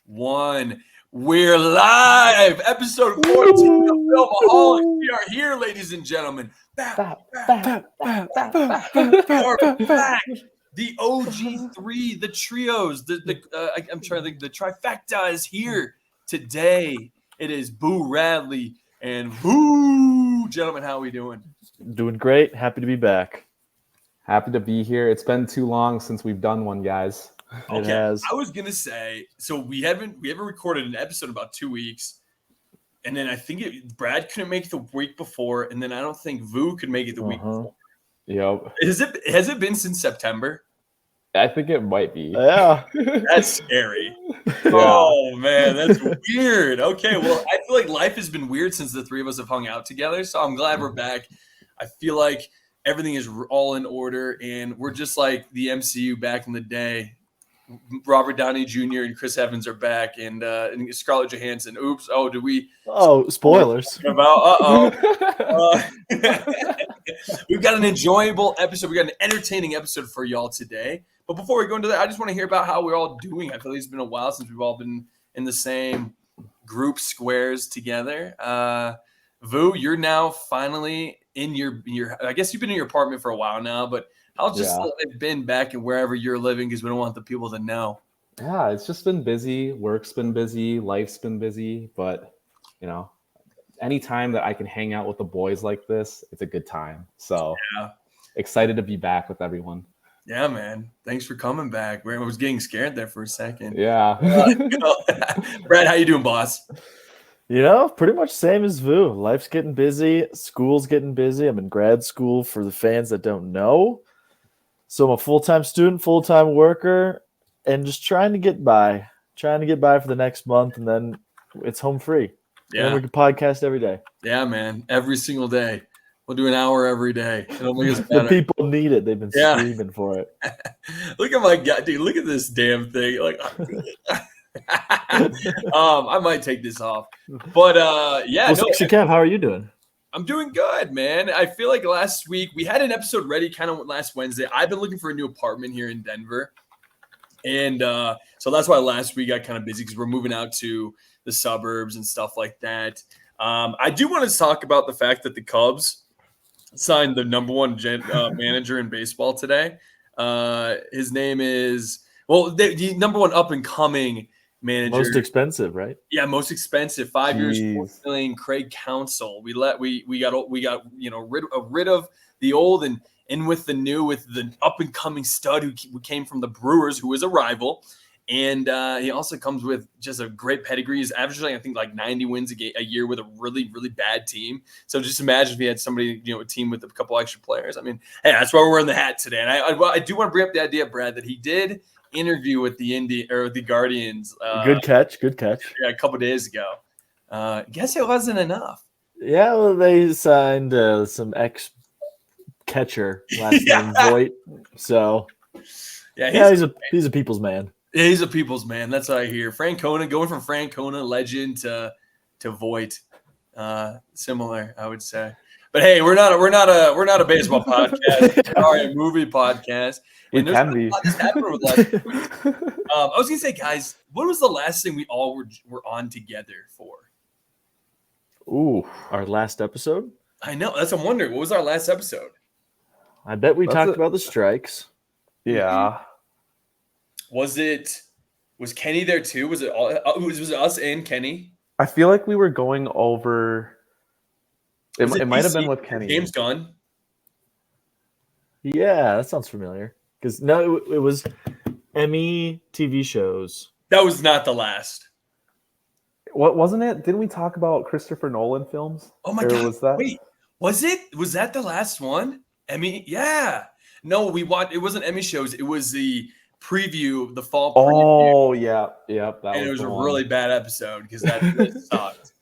1. We're live. Episode 14 of Filmaholics. We are here, ladies and gentlemen. Back. The OG3, the trios, I'm trying to think, the trifecta is here today. It is Boo Radley and Boo. Gentlemen, how are we doing? Doing great. Happy to be back. Happy to be here. It's been too long since we've done one, guys. Okay, It has. I was gonna say, so we haven't recorded an episode in about 2 weeks, and then I think Brad couldn't make it the week before, and then I don't think Vu could make it the week before. Yep. Has it been since September? I think it might be. Yeah. That's scary. Oh man, that's weird. Okay, well, I feel like life has been weird since the three of us have hung out together, so I'm glad we're back. I feel like everything is all in order, and we're just like the MCU back in the day. Robert Downey Jr. and Chris Evans are back, and Scarlett Johansson. Oops! Oh, did we? Oh, spoilers! We've got an enjoyable episode. We got an entertaining episode for y'all today. But before we go into that, I just want to hear about how we're all doing. I feel like it's been a while since we've all been in the same group squares together. Vu, you're now finally in your. I guess you've been in your apartment for a while now, but. How's just been back and wherever you're living because we don't want the people to know. Yeah, it's just been busy. Work's been busy. Life's been busy. But, any time that I can hang out with the boys like this, it's a good time. So excited to be back with everyone. Yeah, man. Thanks for coming back. I was getting scared there for a second. Yeah. Brad, how you doing, boss? Pretty much same as Vu. Life's getting busy. School's getting busy. I'm in grad school for the fans that don't know. So I'm a full-time student, full-time worker, and just trying to get by for the next month, and then it's home free. Yeah. And we can podcast every day. Yeah, man. Every single day. We'll do an hour every day. It'll make us better. The people need it. They've been screaming for it. Look at my guy, dude. Look at this damn thing. Like, I might take this off. But, Sexy Kev, how are you doing? I'm doing good, man. I feel like last week we had an episode ready kind of last Wednesday. I've been looking for a new apartment here in Denver. And so that's why last week got kind of busy because we're moving out to the suburbs and stuff like that. I do want to talk about the fact that the Cubs signed the number one manager in baseball today. His name is, the number one up and coming manager. Most expensive, right? Yeah, most expensive. 5 years, $4 million. Craig Counsell. We got rid of the old and in with the new, with the up and coming stud who came from the Brewers, who is a rival, and he also comes with just a great pedigree. He's averaging, I think, like 90 wins a year with a really, really bad team. So just imagine if he had somebody, a team with a couple extra players. I mean, hey, that's why we're wearing the hat today. And I do want to bring up the idea, Brad, that he did interview with the Guardians. Good catch. Yeah, a couple days ago. Guess it wasn't enough. Yeah, well, they signed some ex-catcher last name Voit. So he's a people's man. Yeah, he's a people's man. That's what I hear. Francona, going from Francona legend to Voit. Similar, I would say. But hey, we're not a baseball podcast. We are a movie podcast. And it can be. I was gonna say, guys, what was the last thing we all were on together for? Ooh, our last episode? I know. That's what I'm wondering. What was our last episode? I bet we talked about the strikes. Yeah. Was Kenny there too? Was it all? Was it us and Kenny? I feel like we were going over. It might have been with Kenny. James Gunn. Yeah, that sounds familiar. Because no, it was Emmy TV shows. That was not the last. What wasn't it? Didn't we talk about Christopher Nolan films? Oh my God! Was that? Wait, was it? Was that the last one? Emmy? Yeah. No, we watched. It wasn't Emmy shows. It was the preview, the fall preview. Oh yeah. And it was a really bad episode because that sucked.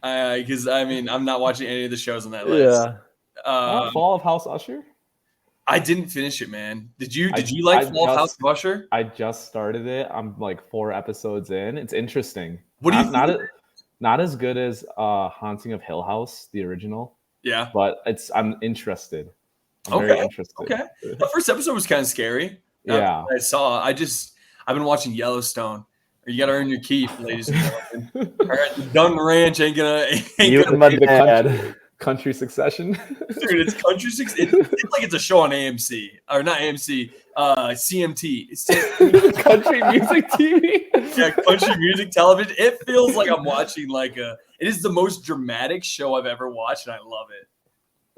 Because I'm not watching any of the shows on that list. Yeah. Fall of House Usher. I didn't finish it, man. Did you like Fall of House of Usher? I just started it. I'm like 4 episodes in. It's interesting. What do you think? Not as good as Haunting of Hill House, the original. Yeah. But I'm interested. I'm very interested. Okay. The first episode was kind of scary. Yeah. I saw. I've been watching Yellowstone. or you got to earn your keep, ladies and gentlemen. All right, the Dung Ranch ain't gonna be the country Succession. Dude, it's country Succession. It's like it's a show on AMC or not AMC, CMT. It's country music TV. Yeah, country music television. It feels like I'm watching it is the most dramatic show I've ever watched, and I love it.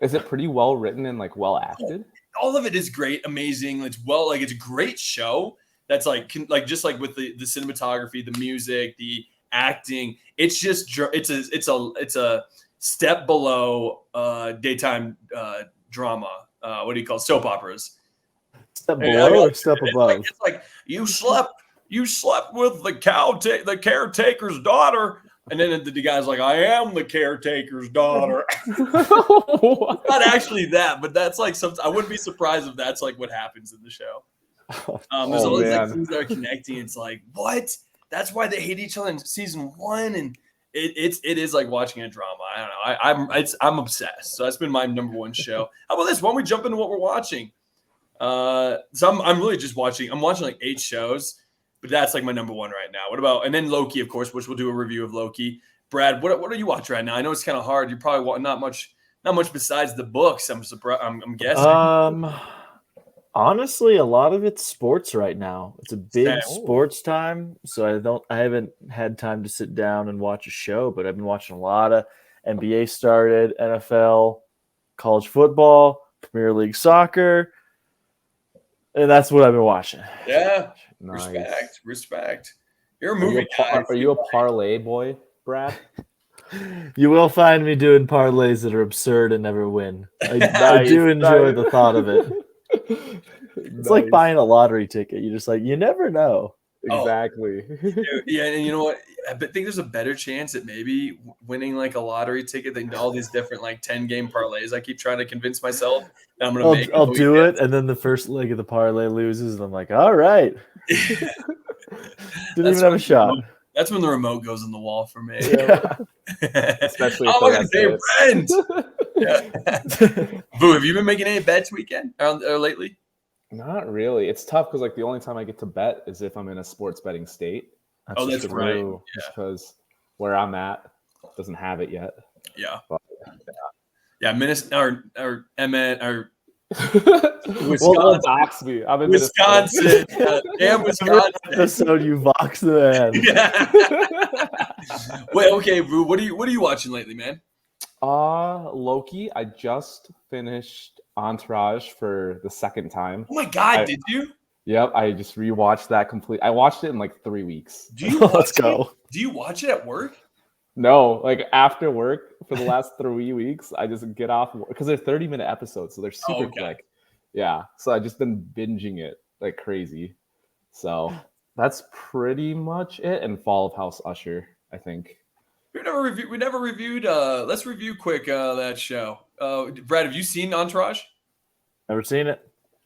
Is it pretty well written and well acted? All of it is great, amazing. It's it's a great show. That's just like with the cinematography, the music, the acting. It's just it's a step below daytime drama. What do you call it? Soap operas? Step below or step above? It's like you slept with the caretaker's daughter. And then the guy's like, I am the caretaker's daughter. Not actually that, but that's like something. I wouldn't be surprised if that's like what happens in the show. There's all these things that are connecting. It's like, what? That's why they hate each other in season 1, and it is like watching a drama. I don't know. I'm obsessed. So that's been my number 1 show. How about this? Why don't we jump into what we're watching? So I'm really just watching. I'm watching like 8 shows. But that's like my number 1 right now. What about, and then Loki, of course, which we'll do a review of Loki. Brad, what are you watching right now? I know it's kind of hard. You probably not much besides the books. I'm surprised. I'm guessing. Honestly, a lot of it's sports right now. It's a big sports time, so I haven't had time to sit down and watch a show. But I've been watching a lot of NBA started, NFL, college football, Premier League soccer, and that's what I've been watching. Yeah. Nice. Respect. You're a movie guy. Are you a parlay boy, Brad? You will find me doing parlays that are absurd and never win. I do enjoy the thought of it. It's like buying a lottery ticket. You're just like, you never know. Exactly. Yeah, and you know what? I think there's a better chance at maybe winning like a lottery ticket than all these different 10-game parlays. I keep trying to convince myself that I'm going to I'll do it, and then the first leg of the parlay loses, and I'm like, all right. Didn't even have a shot. That's when the remote goes in the wall for me. Yeah. Especially if I'm going to pay rent. Boo, have you been making any bets weekend or lately? Not really. It's tough because the only time I get to bet is if I'm in a sports betting state. That's right. Just because where I'm at doesn't have it yet. Yeah. But, Minnesota or Emmett or Wisconsin. Vox me. I'm in Wisconsin. Damn Wisconsin. Episode you vox the man. Yeah. Wait, okay, Boo. What are you watching lately, man? Loki. I just finished Entourage for the second time. Oh my God, did you? Yep, I just rewatched that complete. I watched it in 3 weeks. Do you Let's go. Do you watch it at work? No, after work for the last 3 weeks, I just get off because they're 30-minute episodes, so they're super quick. Yeah, so I just been binging it like crazy. So that's pretty much it. And Fall of House Usher, I think. We never reviewed. Let's review quick that show. Brad, have you seen Entourage? Never seen it.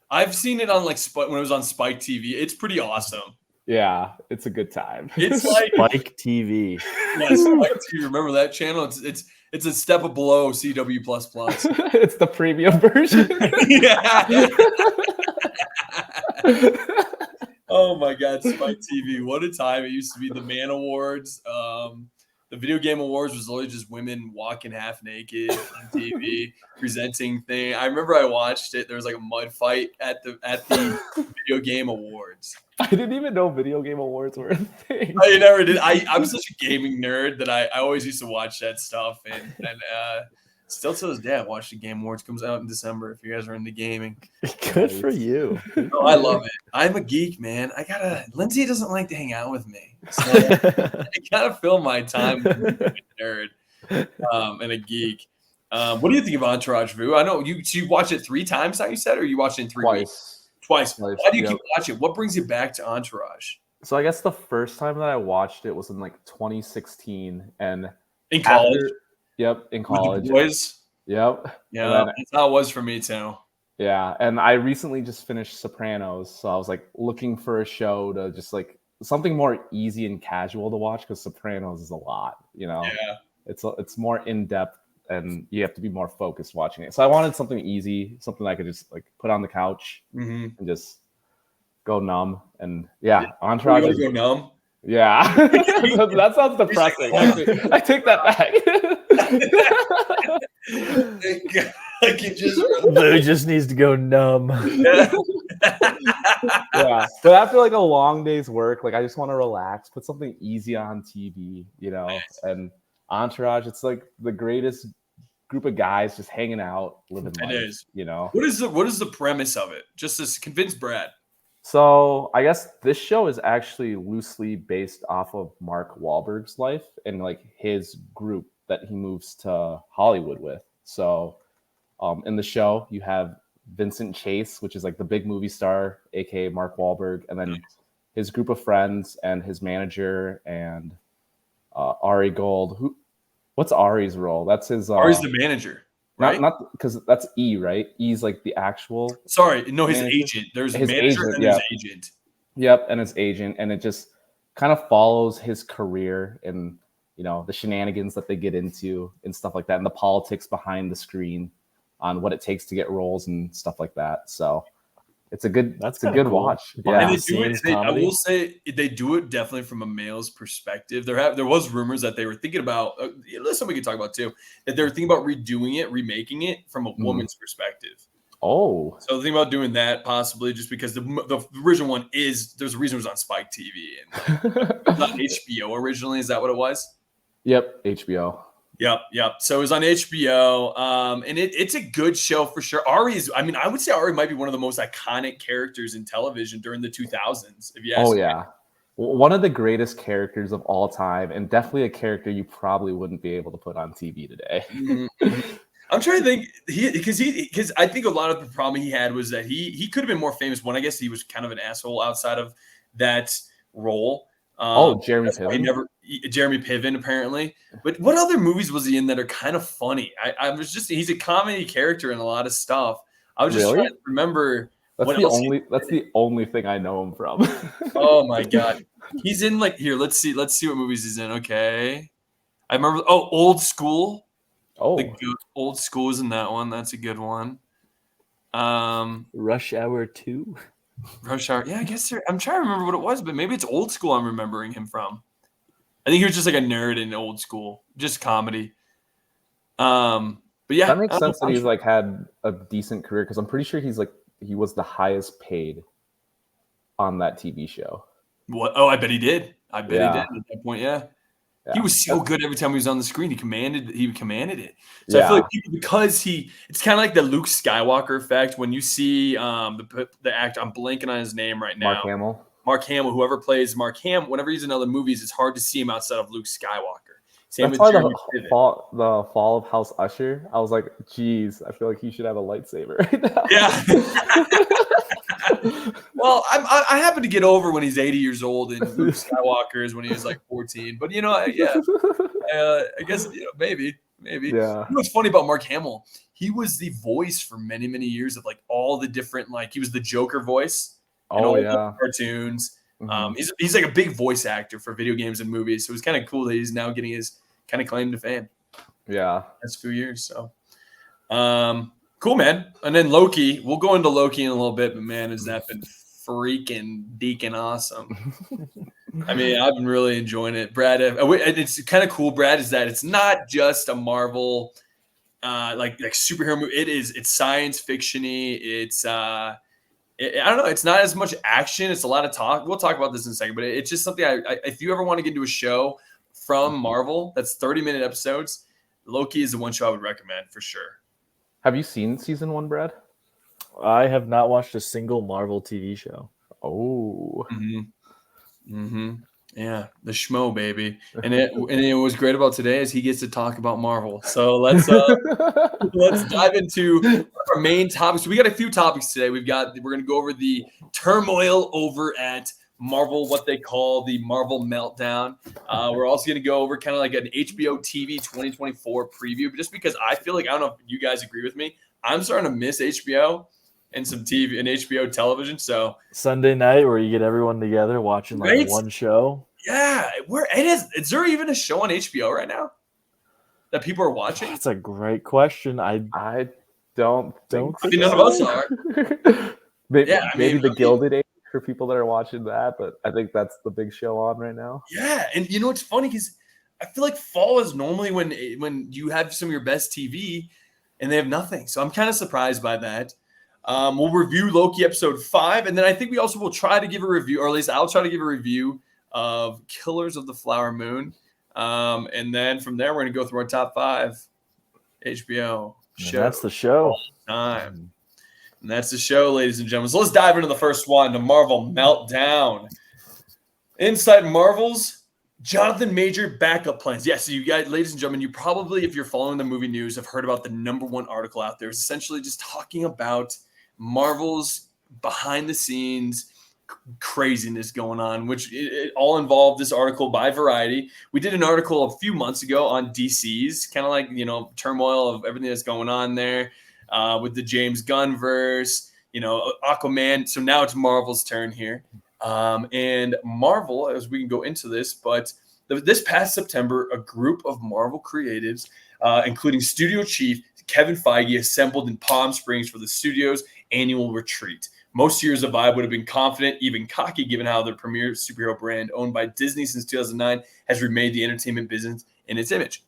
I've seen it on when it was on Spike TV. It's pretty awesome. Yeah, it's a good time. It's like Spike TV. Yeah, Spike TV. Remember that channel? It's a step below CW++. It's the premium version. Yeah. Oh my God, Spike TV! What a time! It used to be the Man Awards. The Video Game Awards was always just women walking half naked on TV, presenting thing. I remember I watched it. There was a mud fight at the Video Game Awards. I didn't even know Video Game Awards were a thing. I never did. I'm such a gaming nerd that I always used to watch that stuff, and still to this day, I watch the Game Awards. Comes out in December. If you guys are into gaming, good for you. Oh, I love it. I'm a geek, man. Lindsay doesn't like to hang out with me, so I gotta fill my time with a nerd and a geek. What do you think of Entourage, Vu? I know you watched it 3 times now. You said, or you watched it in 3 weeks? Twice. Why do you keep watching? What brings you back to Entourage? So I guess the first time that I watched it was in 2016, and in college. In college. With the boys. Yep. Yeah, that's how it was for me too. Yeah, and I recently just finished Sopranos, so I was looking for a show to just something more easy and casual to watch because Sopranos is a lot, Yeah. It's more in depth, and you have to be more focused watching it. So I wanted something easy, something I could just put on the couch and just go numb. And Entourage. Go numb. Yeah, that sounds depressing. I take that back. Like he just Boo just needs to go numb. Yeah, but after like a long day's work, like I just want to relax, put something easy on TV, you know. And Entourage, it's like the greatest group of guys just hanging out, living life. It is. You know. What is the premise of it? Just to convince Brad. So I guess this show is actually loosely based off of Mark Wahlberg's life and like his group that he moves to Hollywood with. So in the show, you have Vincent Chase, which is like the big movie star, aka Mark Wahlberg, and then his group of friends and his manager and Ari Gold. What's Ari's role? That's his. Ari's the manager, right? Not because that's E, right? E's like the actual. Sorry, no, his manager. agent. There's his manager agent, and yeah. his agent. Yep, and his agent, and it just kind of follows his career and the shenanigans that they get into and stuff like that, and the politics behind the screen on what it takes to get roles and stuff like that. So it's a good cool. watch. Yeah. And they do it, I will say they do it definitely from a male's perspective. There was rumors that they were thinking about, listen, we can talk about too, that they were thinking about redoing it, remaking it from a woman's perspective. Oh. So the thing about doing that possibly just because the original one there's a reason it was on Spike TV and like, not HBO originally. Is that what it was? Yep. HBO. Yep. So it was on HBO, and it's a good show for sure. I would say Ari might be one of the most iconic characters in television during the 2000s. If you ask me. Yeah, one of the greatest characters of all time, and definitely a character you probably wouldn't be able to put on TV today. I'm trying to think because I think a lot of the problem he had was that he could have been more famous. One, I guess he was kind of an asshole outside of that role. Jeremy Piven. Jeremy Piven, apparently. But what other movies was he in that are kind of funny? He's a comedy character in a lot of stuff. I was just trying to remember. That's the only thing I know him from. Oh my god, he's in here. Let's see what movies he's in. Okay, I remember. Oh, Old School. Oh, Old School is in that one. That's a good one. Rush Hour 2. Rush Hour. Yeah, I guess I'm trying to remember what it was, but maybe it's Old School I'm remembering him from. I think he was just like a nerd in Old School, just comedy. But yeah, that makes sense that he's like had a decent career because I'm pretty sure he was the highest paid on that TV show. What? Oh, I bet he did. He did at that point. Yeah. Yeah. He was so good every time he was on the screen. He commanded it. So I feel like because it's kind of like the Luke Skywalker effect when you see the actor. I'm blanking on his name right now. Mark Hamill. Whoever plays Mark Hamill, whenever he's in other movies, it's hard to see him outside of Luke Skywalker. Same That's with why Jeremy the fall of House Usher. I was like, geez, I feel like he should have a lightsaber right now. Yeah. Well, I happen to get over when he's 80 years old and Luke Skywalker is when he was like 14. But I guess maybe. Yeah. You know what's funny about Mark Hamill? He was the voice for many, many years of like all the different he was the Joker voice in all the cartoons. Mm-hmm. He's like a big voice actor for video games and movies. So it's kind of cool that he's now getting his kind of claim to fame. Yeah, that's a few years. So, cool, man. And then Loki. We'll go into Loki in a little bit, but man, has that been freaking deacon awesome. I mean, I've been really enjoying it, Brad. It's kind of cool, Brad, is that it's not just a Marvel like superhero movie. It's science fiction-y. It's I don't know. It's not as much action. It's a lot of talk. We'll talk about this in a second, but it's just something if you ever want to get into a show from Marvel that's 30-minute episodes, Loki is the one show I would recommend for sure. Have you seen season 1, Brad? I have not watched a single Marvel TV show. Oh. Yeah, the schmo, baby. And it was great about today is he gets to talk about Marvel. So let's dive into our main topics. So we got a few topics today. We're going to go over the turmoil over at Marvel, what they call the Marvel Meltdown. We're also going to go over kind of like an HBO TV 2024 preview, just because I feel like, I don't know if you guys agree with me, I'm starting to miss HBO and some TV and HBO television. So Sunday night where you get everyone together watching one show. Yeah, is there even a show on HBO right now that people are watching? That's a great question. I don't think none of us are. Maybe the Gilded Age. for people that are watching that, but I think that's the big show on right now. Yeah, and you know what's funny because I feel like fall is normally when you have some of your best TV and they have nothing. So I'm kind of surprised by that. We'll review Loki episode 5, and then I think we also will try to give a review, or at least I'll try to give a review of Killers of the Flower Moon. And then from there, we're going to go through our top 5 HBO shows. That's the show. Time. And that's the show, ladies and gentlemen. So let's dive into the first one, the Marvel Meltdown. Inside Marvel's Jonathan Major backup plans. Yes, so you guys, ladies and gentlemen, you probably, if you're following the movie news, have heard about the #1 article out there. It's essentially just talking about Marvel's behind the scenes craziness going on, which it all involved this article by Variety. We did an article a few months ago on DC's, kind of like, turmoil of everything that's going on there with the James Gunn verse, Aquaman. So now it's Marvel's turn here. And Marvel, as we can go into this, but this past September, a group of Marvel creatives, including studio chief Kevin Feige, assembled in Palm Springs for the studio's annual retreat. Most years, the vibe would have been confident, even cocky, given how the premier superhero brand owned by Disney since 2009 has remade the entertainment business in its image.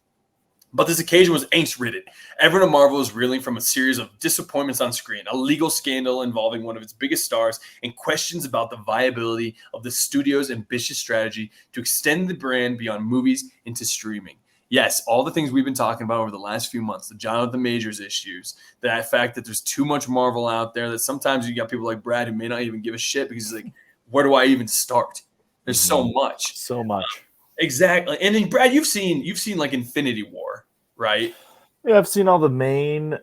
But this occasion was angst-ridden. Everyone at Marvel was reeling from a series of disappointments on screen, a legal scandal involving one of its biggest stars, and questions about the viability of the studio's ambitious strategy to extend the brand beyond movies into streaming. Yes, all the things we've been talking about over the last few months, the Jonathan Majors issues, that fact that there's too much Marvel out there, that sometimes you got people like Brad who may not even give a shit because he's like, where do I even start? There's so much. So much. Exactly. And then Brad, you've seen like Infinity War, right? Yeah, I've seen all the main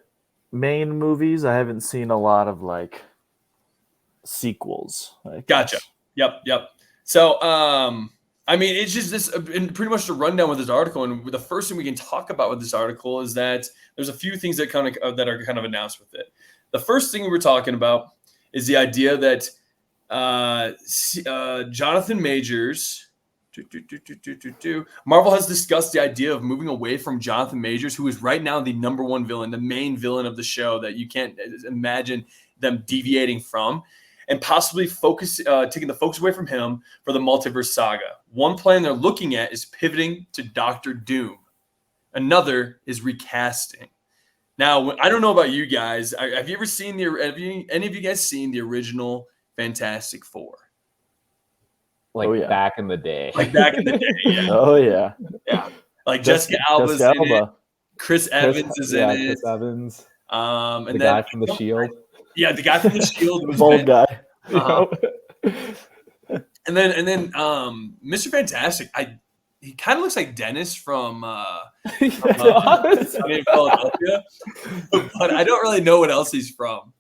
movies. I haven't seen a lot of like sequels. Gotcha. Yep. So, I mean, it's just this, and pretty much the rundown with this article. And the first thing we can talk about with this article is that there's a few things that are kind of announced with it. The first thing we're talking about is the idea that Jonathan Majors. Marvel has discussed the idea of moving away from Jonathan Majors, who is right now the #1 villain, the main villain of the show that you can't imagine them deviating from, and possibly taking the focus away from him for the multiverse saga. One plan they're looking at is pivoting to Doctor Doom. Another is recasting. Now, I don't know about you guys. Have you ever seen any of you guys seen the original Fantastic Four? Back in the day. Yeah. Oh, yeah. Yeah. Like Jessica Alba's in it. Chris Evans is in it. Chris Evans. And the guy from The Shield. Yeah, the guy from The Shield was bald guy. Uh-huh. And then Mr. Fantastic, he kind of looks like Dennis from Philadelphia, but I don't really know what else he's from.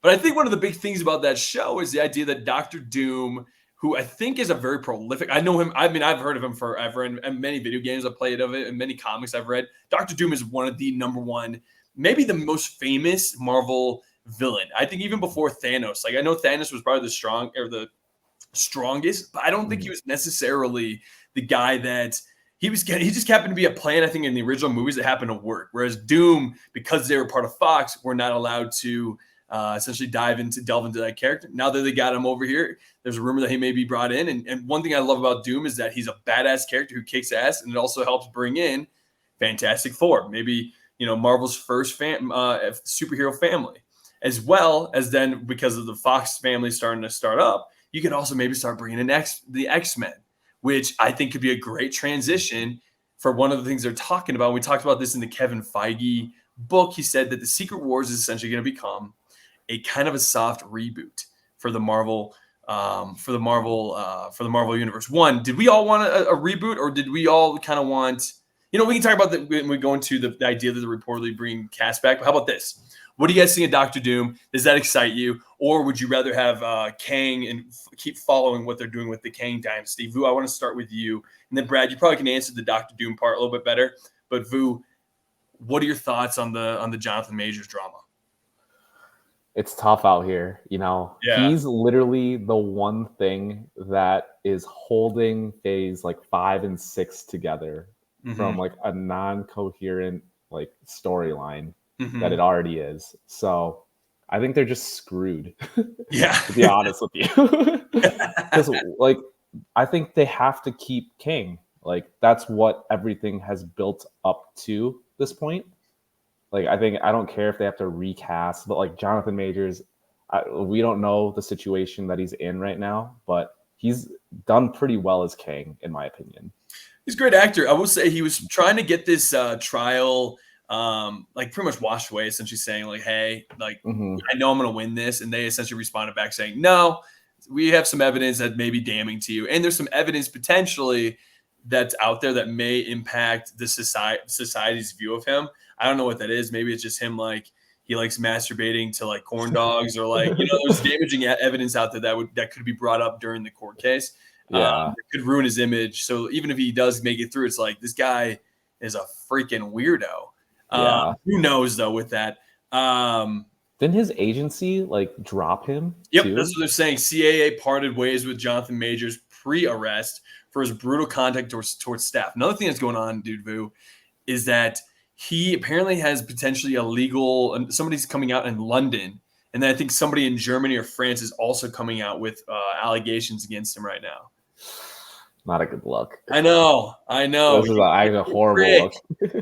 But I think one of the big things about that show is the idea that Doctor Doom, who I think is a very prolific, I know him, I mean, I've heard of him forever, and many video games I've played of it, and many comics I've read. Doctor Doom is one of the #1, maybe the most famous Marvel villain. I think even before Thanos. Like, I know Thanos was probably the strongest, but I don't think he was necessarily the guy that he just happened to be a plan, I think, in the original movies that happened to work. Whereas Doom, because they were part of Fox, were not allowed to essentially delve into that character. Now that they got him over here, there's a rumor that he may be brought in. And one thing I love about Doom is that he's a badass character who kicks ass, and it also helps bring in Fantastic Four, maybe, Marvel's first superhero family, as well as then, because of the Fox family starting to start up, you can also maybe start bringing in the X-Men, which I think could be a great transition for one of the things they're talking about. We talked about this in the Kevin Feige book. He said that the Secret Wars is essentially going to become a kind of a soft reboot for the Marvel universe. One, did we all want a reboot, or did we all kind of want, we can talk about that when we go into the idea that they're reportedly bringing cast back. But how about this? What do you guys think of Doctor Doom? Does that excite you? Or would you rather have Kang and keep following what they're doing with the Kang dynasty? Vu, I want to start with you. And then Brad, you probably can answer the Doctor Doom part a little bit better. But Vu, what are your thoughts on the Jonathan Majors drama? It's tough out here, Yeah. He's literally the one thing that is holding phase 5 and 6 together from a non-coherent storyline that it already is. So I think they're just screwed. Yeah. To be honest with you. Because like I think they have to keep King. Like that's what everything has built up to this point. Like I don't care if they have to recast, but like Jonathan Majors, we don't know the situation that he's in right now, but he's done pretty well as King, in my opinion. He's a great actor. I will say he was trying to get this trial like pretty much washed away, essentially saying like, hey, like I know I'm going to win this. And they essentially responded back saying, no, we have some evidence that may be damning to you. And there's some evidence potentially that's out there that may impact the society's view of him. I don't know what that is. Maybe it's just him like he likes masturbating to like corn dogs or like, you know, there's damaging evidence out there that could be brought up during the court case. It could ruin his image. So even if he does make it through, it's like this guy is a freaking weirdo. Who knows though with that? Didn't his agency like drop him? Yep, too? that's what they're saying. CAA parted ways with Jonathan Majors pre-arrest for his brutal conduct towards staff. Another thing that's going on, dude, Vu, is that he apparently has potentially somebody's coming out in London, and then I think somebody in Germany or France is also coming out with allegations against him right now. Not a good look. I know. This is a horrible look.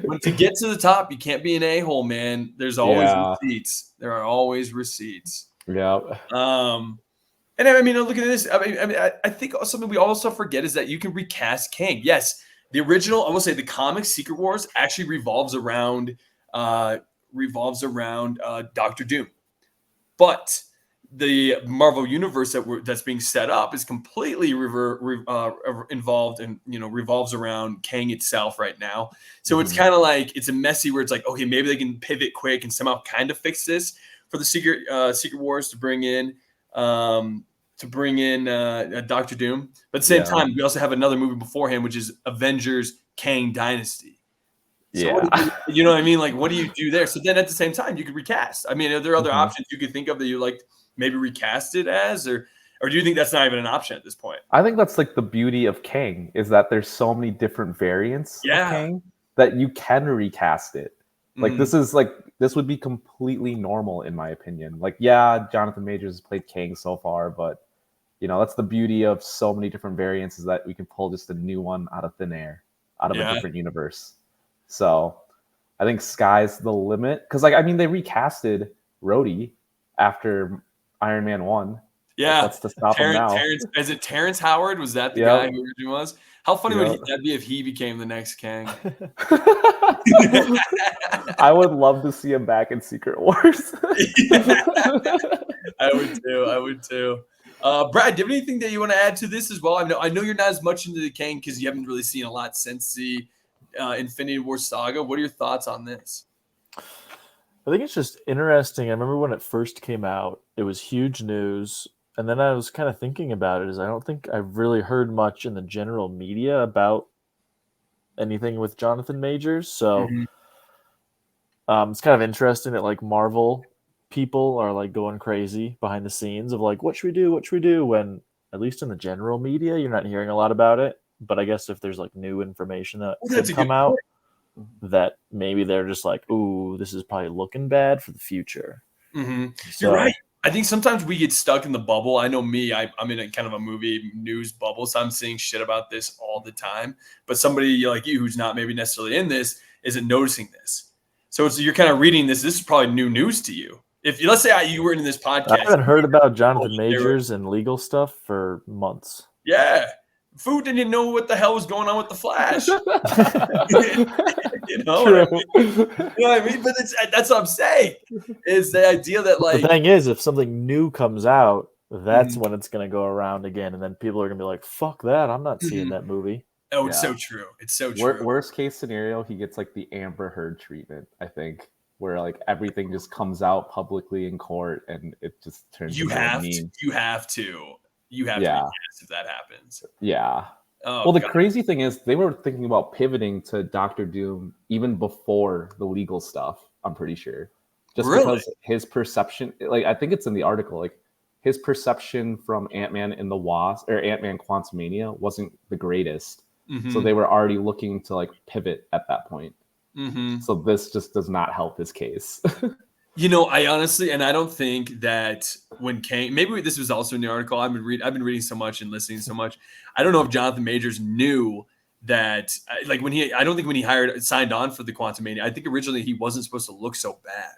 But to get to the top, you can't be an a-hole, man. There's always receipts. There are always receipts. Yeah. And I mean, look at this. I think something we also forget is that you can recast King. Yes, the original, I will say, the comic Secret Wars actually revolves around Doctor Doom, but the Marvel universe that's being set up is completely involved and revolves around Kang itself right now. So it's kind of like it's a messy where it's like, okay, maybe they can pivot quick and somehow kind of fix this for the Secret Wars to bring in Doctor Doom. But at the same time, we also have another movie beforehand, which is Avengers Kang Dynasty. So you know what I mean? Like, what do you do there? So then at the same time, you could recast. I mean, are there other options you could think of that you like maybe recast it as, or do you think that's not even an option at this point? I think that's like the beauty of Kang is that there's so many different variants of Kang that you can recast it. Like this would be completely normal in my opinion. Like, Jonathan Majors has played Kang so far, but that's the beauty of so many different variants is that we can pull just a new one out of thin air, out of a different universe. So I think sky's the limit. Because they recasted Rhodey after Iron Man 1. Yeah. What's to stop him now? Is it Terrence Howard? Was that the guy who originally was? How funny would that be if he became the next Kang? I would love to see him back in Secret Wars. I would too. Brad, do you have anything that you want to add to this as well? I know you're not as much into the Kang because you haven't really seen a lot since the Infinity War saga. What are your thoughts on this? I think it's just interesting. I remember when it first came out, it was huge news. And then I was kind of thinking about it I don't think I've really heard much in the general media about anything with Jonathan Majors. So it's kind of interesting that like Marvel people are like going crazy behind the scenes of like, what should we do? When at least in the general media, you're not hearing a lot about it. But I guess if there's like new information that could come out, that maybe they're just like, ooh, this is probably looking bad for the future. So, you're right. I think sometimes we get stuck in the bubble. I know me, I'm in a kind of a movie news bubble, so I'm seeing shit about this all the time. But somebody like you who's not maybe necessarily in this isn't noticing this. So you're kind of reading this. This is probably new news to you. If let's say you were in this podcast. I haven't heard about Jonathan Majors and legal stuff for months. Yeah. Food didn't even know what the hell was going on with the Flash. You know what I mean? But that's what I'm saying. Is the idea that like the thing is, if something new comes out, that's when it's going to go around again, and then people are going to be like, "Fuck that! I'm not seeing that movie." Oh, it's so true. It's so true. Worst case scenario, he gets like the Amber Heard treatment. I think where like everything just comes out publicly in court, and it just turns. You have to recast if that happens. Yeah. Oh, well, the crazy thing is they were thinking about pivoting to Doctor Doom even before the legal stuff, I'm pretty sure. Just because his perception, like I think it's in the article, like his perception from Ant-Man and the Wasp or Ant-Man Quantumania wasn't the greatest. So they were already looking to like pivot at that point. So this just does not help his case. I honestly, and I don't think that when Kang, maybe this was also in the article. I've been reading so much and listening so much. I don't know if Jonathan Majors knew that, like I don't think when he signed on for the Quantumania, I think originally he wasn't supposed to look so bad.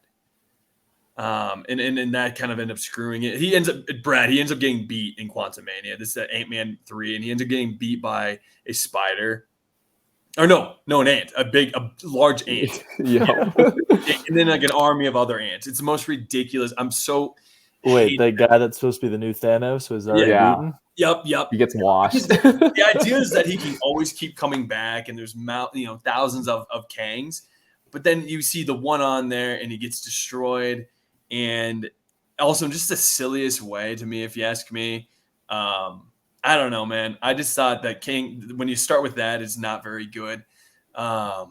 And that kind of ended up screwing it. He ends up getting beat in Quantumania. This is Ant-Man 3, and he ends up getting beat by a spider. Or no, an ant, a large ant. Yeah. And then like an army of other ants. It's the most ridiculous. Wait, that guy that's supposed to be the new Thanos was already beaten? Yep. He gets washed. The idea is that he can always keep coming back, and there's thousands of Kangs. But then you see the one on there, and he gets destroyed. And also just the silliest way to me, if you ask me. I don't know, man. I just thought that King, when you start with that, is not very good. I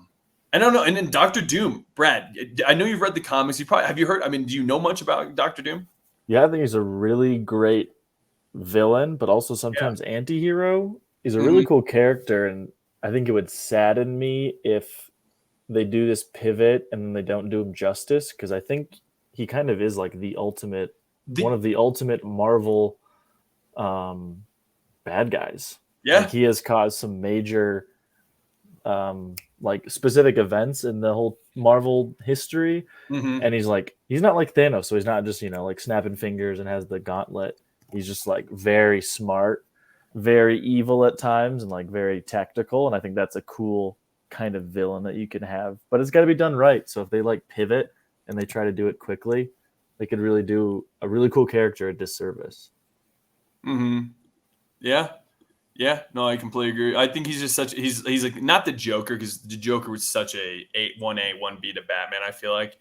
don't know. And then Dr. Doom, Brad, I know you've read the comics. Have you heard? I mean, do you know much about Dr. Doom? Yeah, I think he's a really great villain, but also sometimes anti-hero. He's a really cool character, and I think it would sadden me if they do this pivot and they don't do him justice, because I think he kind of is like one of the ultimate Marvel bad guys. Yeah. Like he has caused some major like specific events in the whole Marvel history. And he's not like Thanos, so he's not just, like snapping fingers and has the gauntlet. He's just like very smart, very evil at times, and like very tactical. And I think that's a cool kind of villain that you can have, but it's got to be done right. So if they like pivot and they try to do it quickly, they could really do a really cool character a disservice. Yeah. No, I completely agree. I think he's just he's like not the Joker, because the Joker was such a 1A, 1B to Batman, I feel like.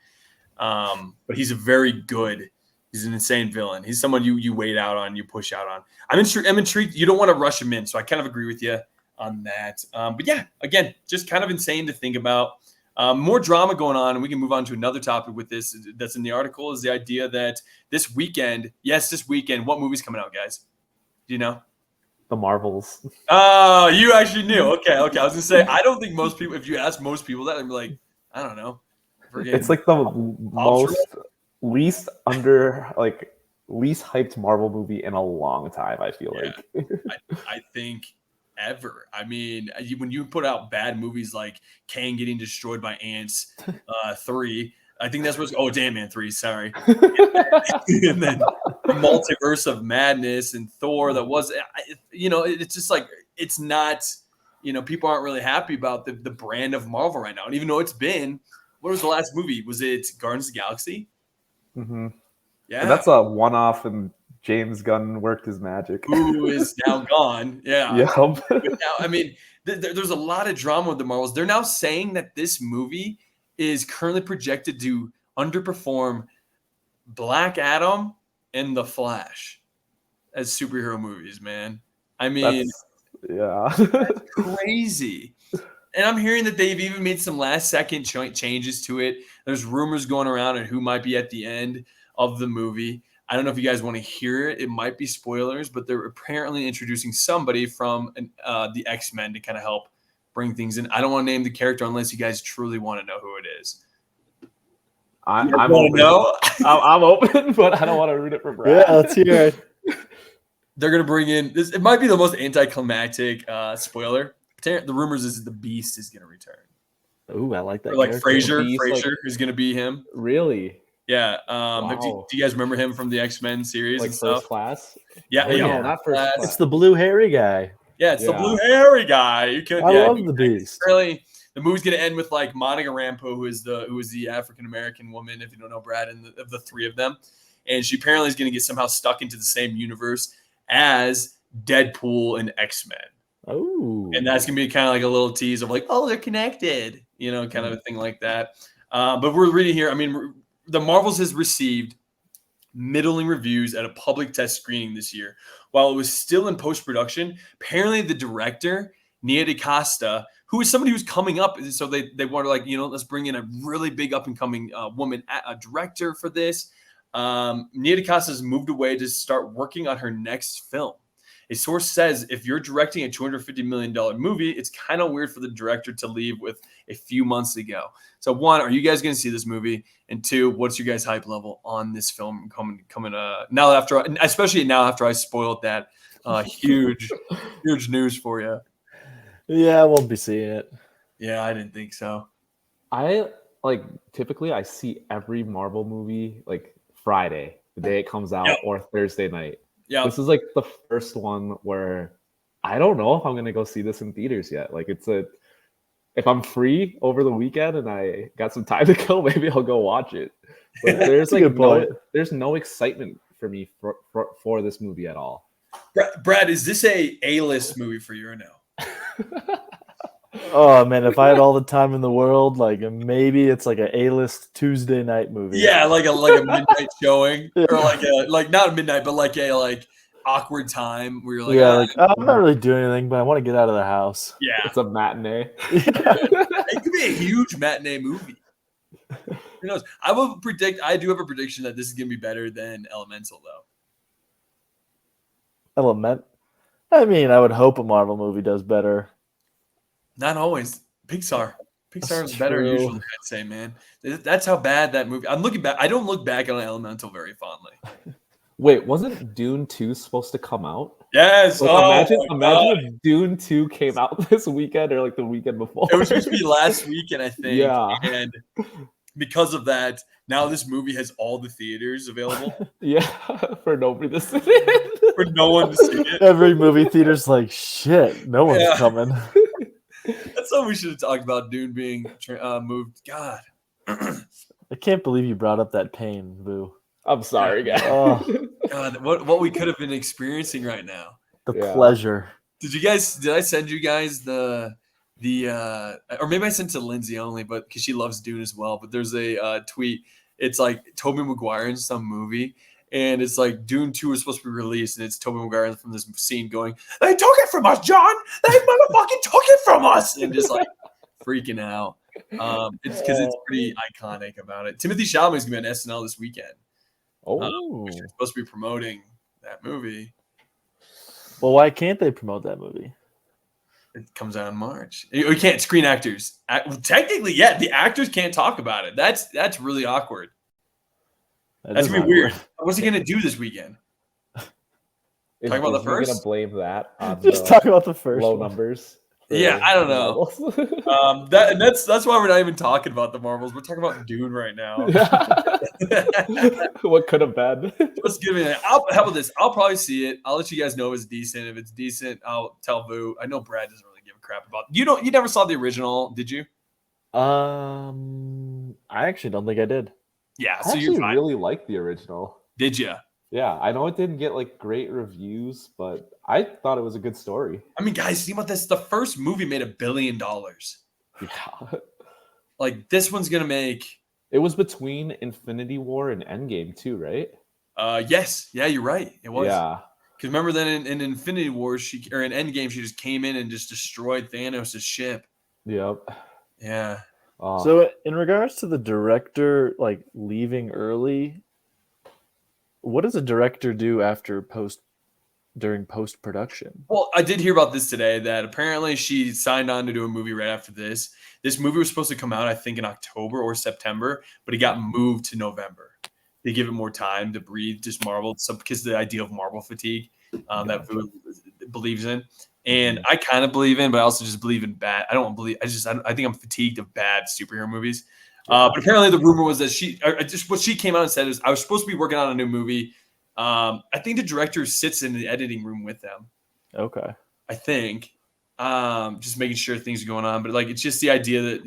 But he's he's an insane villain. He's someone you wait out on, you push out on. I'm intrigued. You don't want to rush him in, so I kind of agree with you on that. But yeah, again, just kind of insane to think about. More drama going on, and we can move on to another topic with this that's in the article, is the idea that this weekend, what movie's coming out, guys? Do you know? The Marvels. Oh, you actually knew. Okay. I was gonna say, I don't think most people, if you ask most people that, they'd be like, I don't know. It's like the least hyped Marvel movie in a long time, I feel like. I think ever. I mean, when you put out bad movies like Kang getting destroyed by ants 3, I think that's what's Ant-Man 3, sorry. And then the Multiverse of Madness and Thor, that was, it's just like, it's not, people aren't really happy about the brand of Marvel right now. And even though it's been, what was the last movie? Was it Guardians of the Galaxy? Yeah. And that's a one-off, and James Gunn worked his magic. Who is now gone. Yeah. Yep. Now, I mean, there's a lot of drama with the Marvels. They're now saying that this movie is currently projected to underperform Black Adam and The Flash as superhero movies, man. I mean, that's crazy. And I'm hearing that they've even made some last-second changes to it. There's rumors going around on who might be at the end of the movie. I don't know if you guys want to hear it. It might be spoilers, but they're apparently introducing somebody from the X-Men to kind of help bring things in. I don't want to name the character unless you guys truly want to know who it is. I'm open. I'm open, but I don't want to root it for Brad. Yeah, let's hear it. They're going to bring in this. It might be the most anticlimactic spoiler. The rumors is the Beast is going to return. Ooh, I like that. Or like character. Frasier is going to be him. Really? Yeah. Wow. Do you guys remember him from the X-Men series? Like and stuff? First Class? Yeah. No, not First Class. It's the blue hairy guy. Yeah, it's the blue hairy guy. I love the Beast. Really, the movie's gonna end with like Monica Rambeau, who is the African American woman, if you don't know Brad, of the three of them, and she apparently is gonna get somehow stuck into the same universe as Deadpool and X-Men. Oh, and that's gonna be kind of like a little tease of like, oh, they're connected, kind of a thing like that. But we're reading here. I mean, the Marvels has received middling reviews at a public test screening this year. While it was still in post-production, apparently the director, Nia DaCosta, who is somebody who's coming up, so they wanted like, let's bring in a really big up-and-coming woman, a director for this. Nia DaCosta has moved away to start working on her next film. A source says if you're directing a $250 million movie, it's kind of weird for the director to leave with a few months to go. So one, are you guys going to see this movie? And two, what's your guys' hype level on this film coming now especially now after I spoiled that huge news for you? Yeah, I won't be seeing it. Yeah, I didn't think so. Typically I see every Marvel movie like Friday, the day it comes out, or Thursday night. Yeah. This is like the first one where I don't know if I'm gonna go see this in theaters yet. Like if I'm free over the weekend and I got some time to kill, maybe I'll go watch it. But there's there's no excitement for me for this movie at all. Brad, is this a A-list movie for you or no? Oh man, if I had all the time in the world, like maybe it's like a A-list Tuesday night movie. Yeah, like a midnight showing, or like not a midnight, but like a awkward time where you're like, I'm not really doing anything, but I want to get out of the house. Yeah, it's a matinee. It could be a huge matinee movie. Who knows? I do have a prediction that this is gonna be better than Elemental, though. I mean, I would hope a Marvel movie does better. Not always. Pixar is better usually, I'd say, man. That's how bad that movie. I'm looking back. I don't look back on Elemental very fondly. Wait, wasn't Dune 2 supposed to come out? Yes. Like, imagine if Dune 2 came out this weekend or like the weekend before. It was supposed to be last weekend, I think. Yeah. And because of that, now this movie has all the theaters available. Yeah, for nobody to see it. For no one to see it. Every movie theater's like, shit, no one's coming. That's what we should have talked about, Dune being moved. God. I can't believe you brought up that pain, Boo. I'm sorry, guys. Oh, God, what we could have been experiencing right now. The pleasure. Did I send you guys the or maybe I sent to Lindsay only, but because she loves Dune as well. But there's a tweet. It's like Tobey Maguire in some movie, and it's like Dune 2 is supposed to be released, and it's Tobey Maguire from this scene going, "They took it from us, John! They motherfucking took it from us!" And just like freaking out. It's because it's pretty iconic about it. Timothy Chalamet is gonna be on SNL this weekend. Which is supposed to be promoting that movie. Well, why can't they promote that movie? It comes out in March. You can't. Screen actors. Technically, yeah, the actors can't talk about it. That's really awkward. That's gonna be weird. What's he gonna do this weekend? Talk about the first. Gonna blame that on just talk about the first low numbers. Yeah, I don't know. That's why we're not even talking about the Marvels. We're talking about Dune right now. What could have been? Let's give it. How about this? I'll probably see it. I'll let you guys know if it's decent. If it's decent, I'll tell Vu. I know Brad doesn't really give a crap about. You never saw the original, did you? I actually don't think I did. Yeah, I actually really liked the original. Did you? Yeah, I know it didn't get like great reviews, but I thought it was a good story. I mean, guys, think about this. The first movie made $1 billion. Yeah. Like this one's gonna make. It was between Infinity War and Endgame too, right? Yes. Yeah, you're right. It was. Yeah. Because remember then in Infinity War, in Endgame, she just came in and just destroyed Thanos' ship. Yep. Yeah. So in regards to the director like leaving early, what does a director do after during post-production? Well, I did hear about this today that apparently she signed on to do a movie right after this. This movie was supposed to come out, I think, in October or September, but it got moved to November. They give it more time to breathe, just Marvel, because the idea of Marvel fatigue that Vu believes in. And I kind of believe in, but I also just believe in bad. I think I'm fatigued of bad superhero movies. But apparently the rumor was that what she came out and said is I was supposed to be working on a new movie. I think the director sits in the editing room with them. Okay. I think just making sure things are going on. But like, it's just the idea that,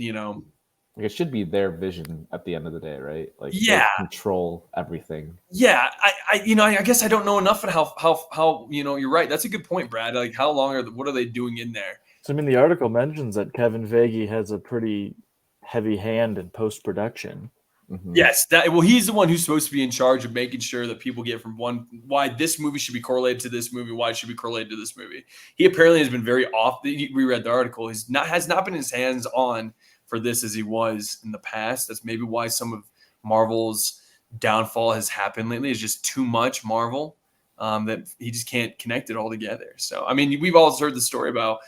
like it should be their vision at the end of the day, right? Like they control everything. Yeah. I guess I don't know enough on how, you're right. That's a good point, Brad. Like how long what are they doing in there? So, I mean, the article mentions that Kevin Feige has a pretty heavy hand in post-production. Mm-hmm. Yes, he's the one who's supposed to be in charge of making sure that people get from why this movie should be correlated to this movie, why it should be correlated to this movie. He apparently has been very off. We read the article. Has not been his hands on for this as he was in the past. That's maybe why some of Marvel's downfall has happened lately. Is just too much Marvel. that he just can't connect it all together. So, I mean, we've all heard the story about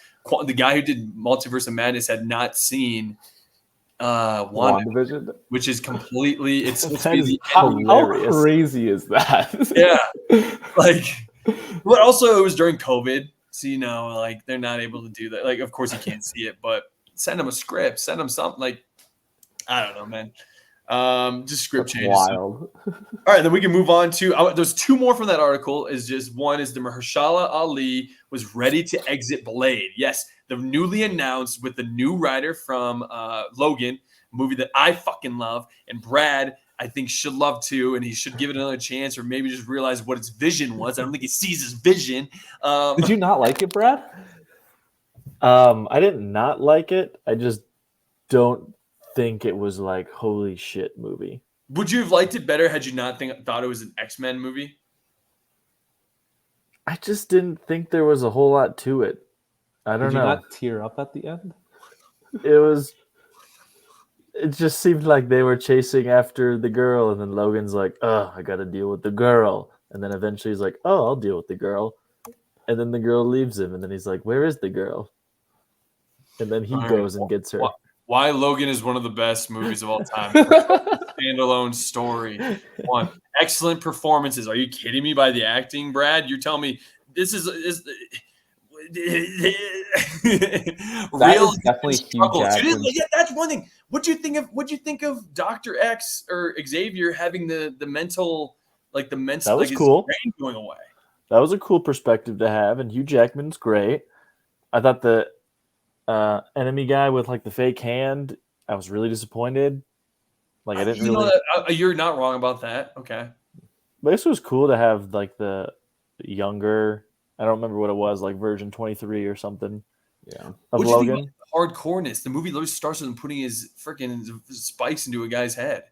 the guy who did Multiverse of Madness had not seen WandaVision, which is completely it's supposed to That be is the how crazy is that? yeah, like, but also it was during COVID, so like they're not able to do that. Like, of course you can't see it, but send them a script, send them something. Like, I don't know, man. Just script changes. Wild. All right, then we can move on to. There's two more from that article. Is just one is the Mahershala Ali was ready to exit Blade. Yes, the newly announced with the new writer from Logan, a movie that I fucking love, and Brad I think should love too, and he should give it another chance, or maybe just realize what its vision was. I don't think he sees his vision. Did you not like it, Brad? I did not like it. I just don't think it was like holy shit movie. Would you have liked it better had you not thought it was an X-Men movie? I just didn't think there was a whole lot to it. I don't know. Did you not tear up at the end? It just seemed like they were chasing after the girl, and then Logan's like, "Oh, I got to deal with the girl," and then eventually he's like, "Oh, I'll deal with the girl," and then the girl leaves him, and then he's like, "Where is the girl?" And then he goes and gets her. Why Logan is one of the best movies of all time. Standalone story. One. Excellent performances. Are you kidding me by the acting, Brad? You're telling me this is real is definitely Hugh yeah, that's one thing. What'd you think of Dr. X or Xavier having the mental that was like cool. his brain going away? That was a cool perspective to have, and Hugh Jackman's great. I thought the enemy guy with like the fake hand, I was really disappointed. Like, I didn't really. You're not wrong about that. Okay, but this was cool to have like the younger. I don't remember what it was, like version 23 or something. Yeah, of Logan. Hardcoreness. The movie literally starts with him putting his freaking spikes into a guy's head.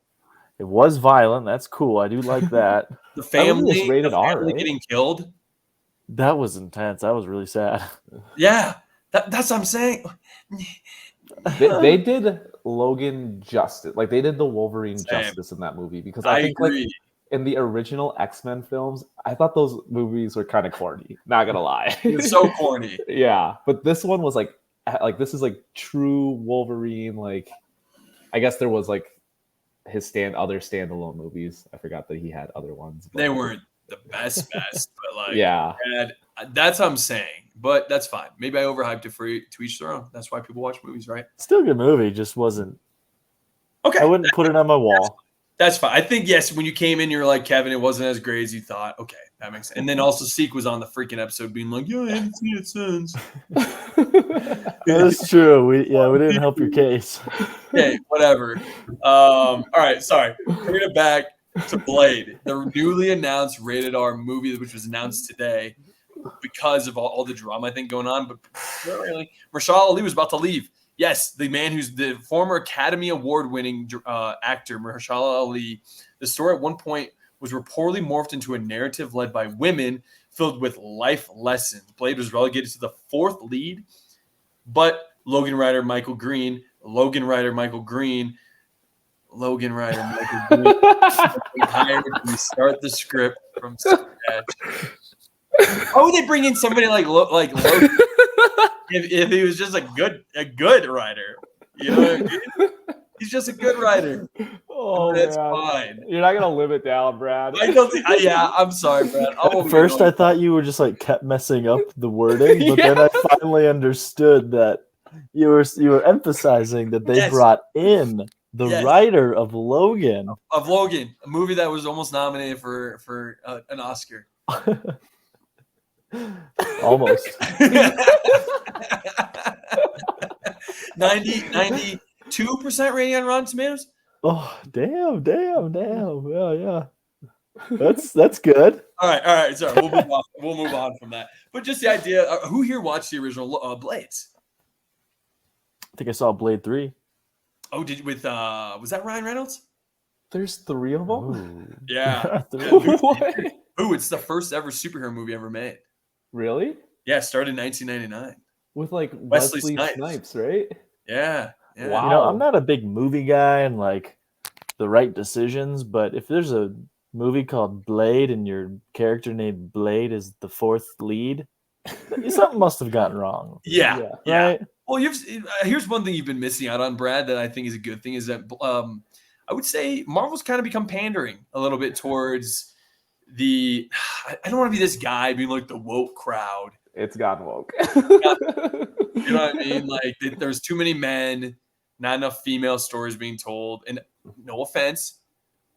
It was violent. That's cool. I do like that. The family, was rated R, right? Getting killed. That was intense. That was really sad. Yeah, that's what I'm saying. They did Logan justice. Like, they did the Wolverine justice in that movie, because I think agree. Like in the original X-Men films, I thought those movies were kind of corny. Not gonna lie, it's so corny. Yeah, but this one was like this is like true Wolverine. Like, I guess there was like his other standalone movies. I forgot that he had other ones. They weren't the best, but like, yeah, that's what I'm saying. But that's fine. Maybe I overhyped it to each their own. That's why people watch movies, right? Still a good movie, just wasn't. Okay, I wouldn't put it on my wall. That's fine. I think, yes, when you came in, you're like, Kevin, it wasn't as great as you thought. Okay, that makes sense. And then also Seek was on the freaking episode being like, yeah, I haven't seen it since. That's true. We didn't help your case. Okay, whatever. All right, sorry. Bringing it back to Blade, the newly announced rated R movie, which was announced today because of all the drama, I think, going on. But not really. Mahershala Ali was about to leave. Yes, the man who's the former Academy Award-winning actor, Mahershala Ali. The story at one point was reportedly morphed into a narrative led by women filled with life lessons. Blade was relegated to the fourth lead, but Logan writer Michael Green hired to restart the script from scratch. Why would they bring in somebody like Logan if he was just a good writer? You know what I mean? He's just a good writer. Oh, that's man. fine. You're not gonna live it down, Brad. I don't think. I'm sorry, Brad. At first, I thought you were just like kept messing up the wording, but then I finally understood that you were emphasizing that they brought in the writer of Logan. Of Logan, a movie that was almost nominated for an Oscar. Almost. 92% rating on Rotten Tomatoes. Oh, damn. Yeah. That's good. All right. Sorry, we'll move on from that. But just the idea. Who here watched the original Blades? I think I saw Blade 3. Oh, was that Ryan Reynolds? There's 3 of them. Ooh. Yeah. What? Ooh, it's the first ever superhero movie ever made. Really? Yeah, it started in 1999. With like Wesley Snipes, right? Yeah. Wow. I'm not a big movie guy and like the right decisions, but if there's a movie called Blade and your character named Blade is the fourth lead, something must have gotten wrong. Yeah. Right? Well, here's one thing you've been missing out on, Brad, that I think is a good thing is that I would say Marvel's kind of become pandering a little bit towards I don't want to be this guy being like the woke crowd. It's gotten woke. You know what I mean? Like there's too many men, not enough female stories being told. And no offense,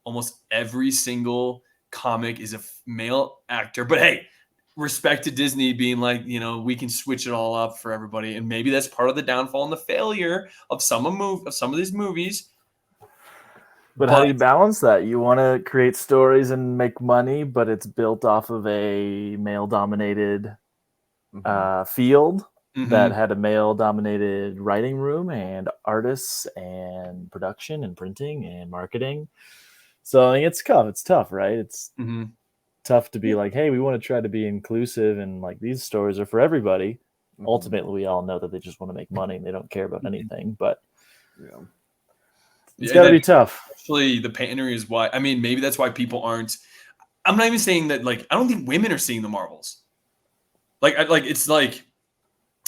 almost every single comic is a male actor. But hey, respect to Disney being like, we can switch it all up for everybody. And maybe that's part of the downfall and the failure of some of these movies. But how do you balance that? You want to create stories and make money, but it's built off of a male-dominated field that had a male-dominated writing room and artists and production and printing and marketing. So I mean, it's tough, right? It's tough to be like, hey, we want to try to be inclusive and like these stories are for everybody. Ultimately, we all know that they just want to make money and they don't care about anything. But it's got to be tough. Actually, the pandering is why. I mean, maybe that's why people aren't. I'm not even saying that. Like, I don't think women are seeing the Marvels. It's like,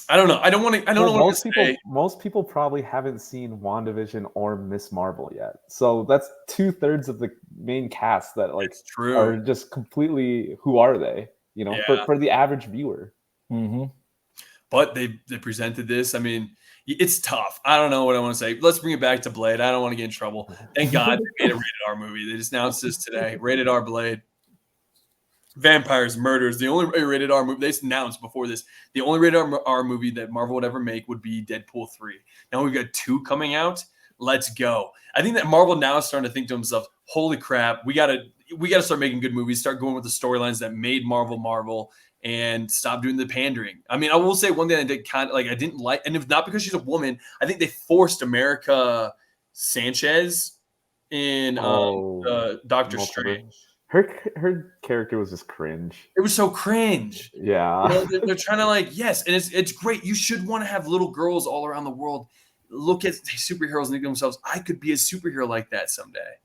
I don't know. I don't want to. I don't know what to say. Most people probably haven't seen WandaVision or Miss Marvel yet. So that's 2/3 of the main cast that are just completely. Who are they? For the average viewer. But they presented this. I mean, it's tough. I don't know what I want to say. Let's bring it back to Blade. I don't want to get in trouble. Thank God they made a rated R movie. They just announced this today. Rated R Blade. Vampires, murders. The only rated R movie they announced before this, the only rated R movie that Marvel would ever make would be Deadpool 3. Now we've got 2 coming out. Let's go. I think that Marvel now is starting to think to themselves, holy crap, we gotta start making good movies, start going with the storylines that made Marvel, and stop doing the pandering. I mean, I will say one thing I did I didn't like, and it's not because she's a woman. I think they forced America Sanchez in Doctor Strange. Her character was just cringe. It was so cringe. Yeah. They're trying to yes, and it's great. You should want to have little girls all around the world look at superheroes and think to themselves, I could be a superhero like that someday.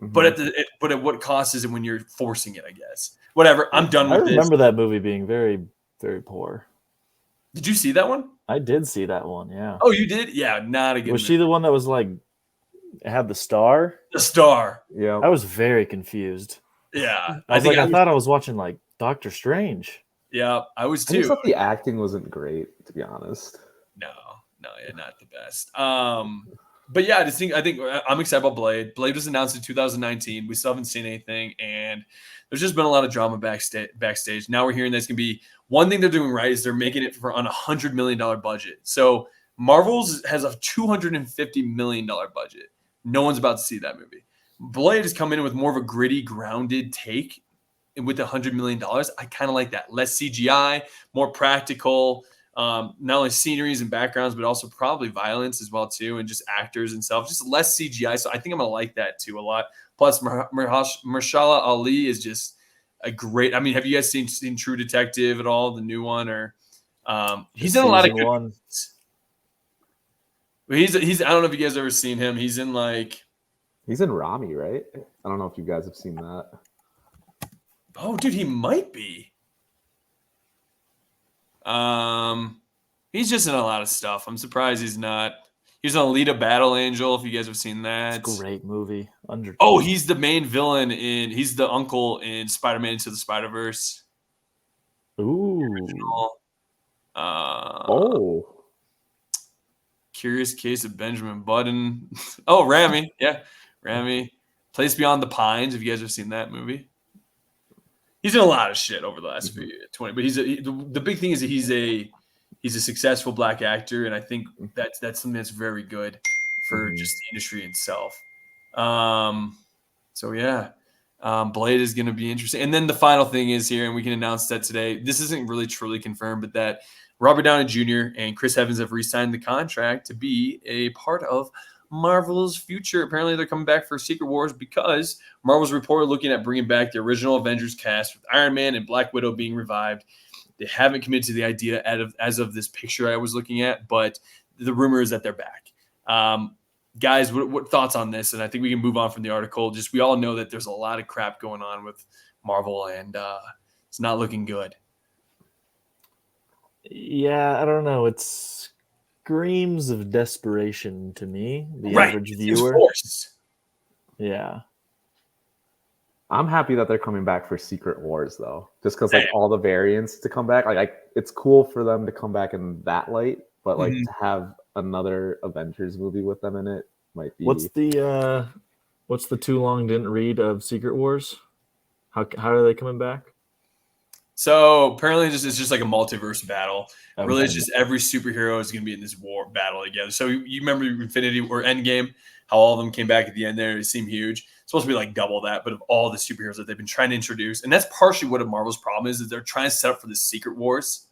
But at what cost is it when you're forcing it, I guess. Whatever. I'm done with this. I remember that movie being very, very poor. Did you see that one? I did see that one, yeah. Oh, you did? Yeah, not a good Was she the one that was had the star? The star. Yeah. I was very confused. Yeah. I thought I was watching Doctor Strange. Yeah, I was too. I thought the acting wasn't great, to be honest. No, yeah, not the best. But yeah, I think I'm excited about Blade. Blade was announced in 2019. We still haven't seen anything, and there's just been a lot of drama backstage. Now we're hearing that's going to be one thing they're doing right is they're making it on $100 million budget. So Marvel's has a $250 million budget. No one's about to see that movie. Blade has come in with more of a gritty, grounded take with $100 million. I kind of like that. Less CGI, more practical. Not only sceneries and backgrounds, but also probably violence as well too, and just actors and stuff. Just less CGI. So I think I'm gonna like that too a lot. Plus, Mahershala Ali is just a great. I mean, have you guys seen True Detective at all, the new one? Or he's in a lot of good ones. He's. I don't know if you guys ever seen him. He's in Rami, right? I don't know if you guys have seen that. Oh, dude, he might be. He's just in a lot of stuff. I'm surprised he's not. He's on Alita Battle Angel, if you guys have seen that. It's a great movie. He's the main villain he's the uncle in Spider-Man Into the Spider-Verse. Ooh. Curious Case of Benjamin Button. Oh, Rami. Yeah. Rami. Place Beyond the Pines, if you guys have seen that movie. He's in a lot of shit over the last few years, 20. But the big thing is that he's a successful black actor, and I think that's something that's very good for just the industry itself. So yeah, Blade is going to be interesting. And then the final thing is here, and we can announce that today. This isn't really truly confirmed, but that Robert Downey Jr. and Chris Evans have re-signed the contract to be a part of Marvel's future. Apparently they're coming back for Secret Wars because Marvel's reported looking at bringing back the original Avengers cast with Iron Man and Black Widow being revived. They haven't committed to the idea as of this picture I was looking at, but the rumor is that they're back. guys, what thoughts on this? And I think we can move on from the article. Just we all know that there's a lot of crap going on with Marvel, and it's not looking good. Yeah, I don't know. It screams of desperation to me, the Right. average It seems viewer. forced. Yeah. I'm happy that they're coming back for Secret Wars though, just because like all the variants to come back, like it's cool for them to come back in that light, but like to have another Avengers movie with them in it might be. What's the too long didn't read of Secret Wars? How are they coming back? So apparently it's just like a multiverse battle. Okay. Really, it's just every superhero is going to be in this war battle together. So you remember Infinity or Endgame, how all of them came back at the end there. It seemed huge. It's supposed to be like double that, but of all the superheroes that they've been trying to introduce. And that's partially what Marvel's problem is they're trying to set up for the Secret Wars.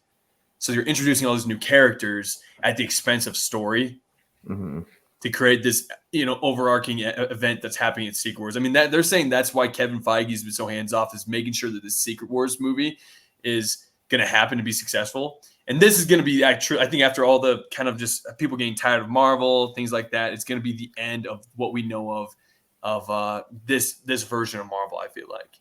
So you're introducing all these new characters at the expense of story to create this, overarching event that's happening at Secret Wars. I mean, that they're saying that's why Kevin Feige's been so hands off, is making sure that the Secret Wars movie is going to happen to be successful. And this is going to be actually, I think, after all the kind of just people getting tired of Marvel, things like that, it's going to be the end of what we know of this version of Marvel, I feel like.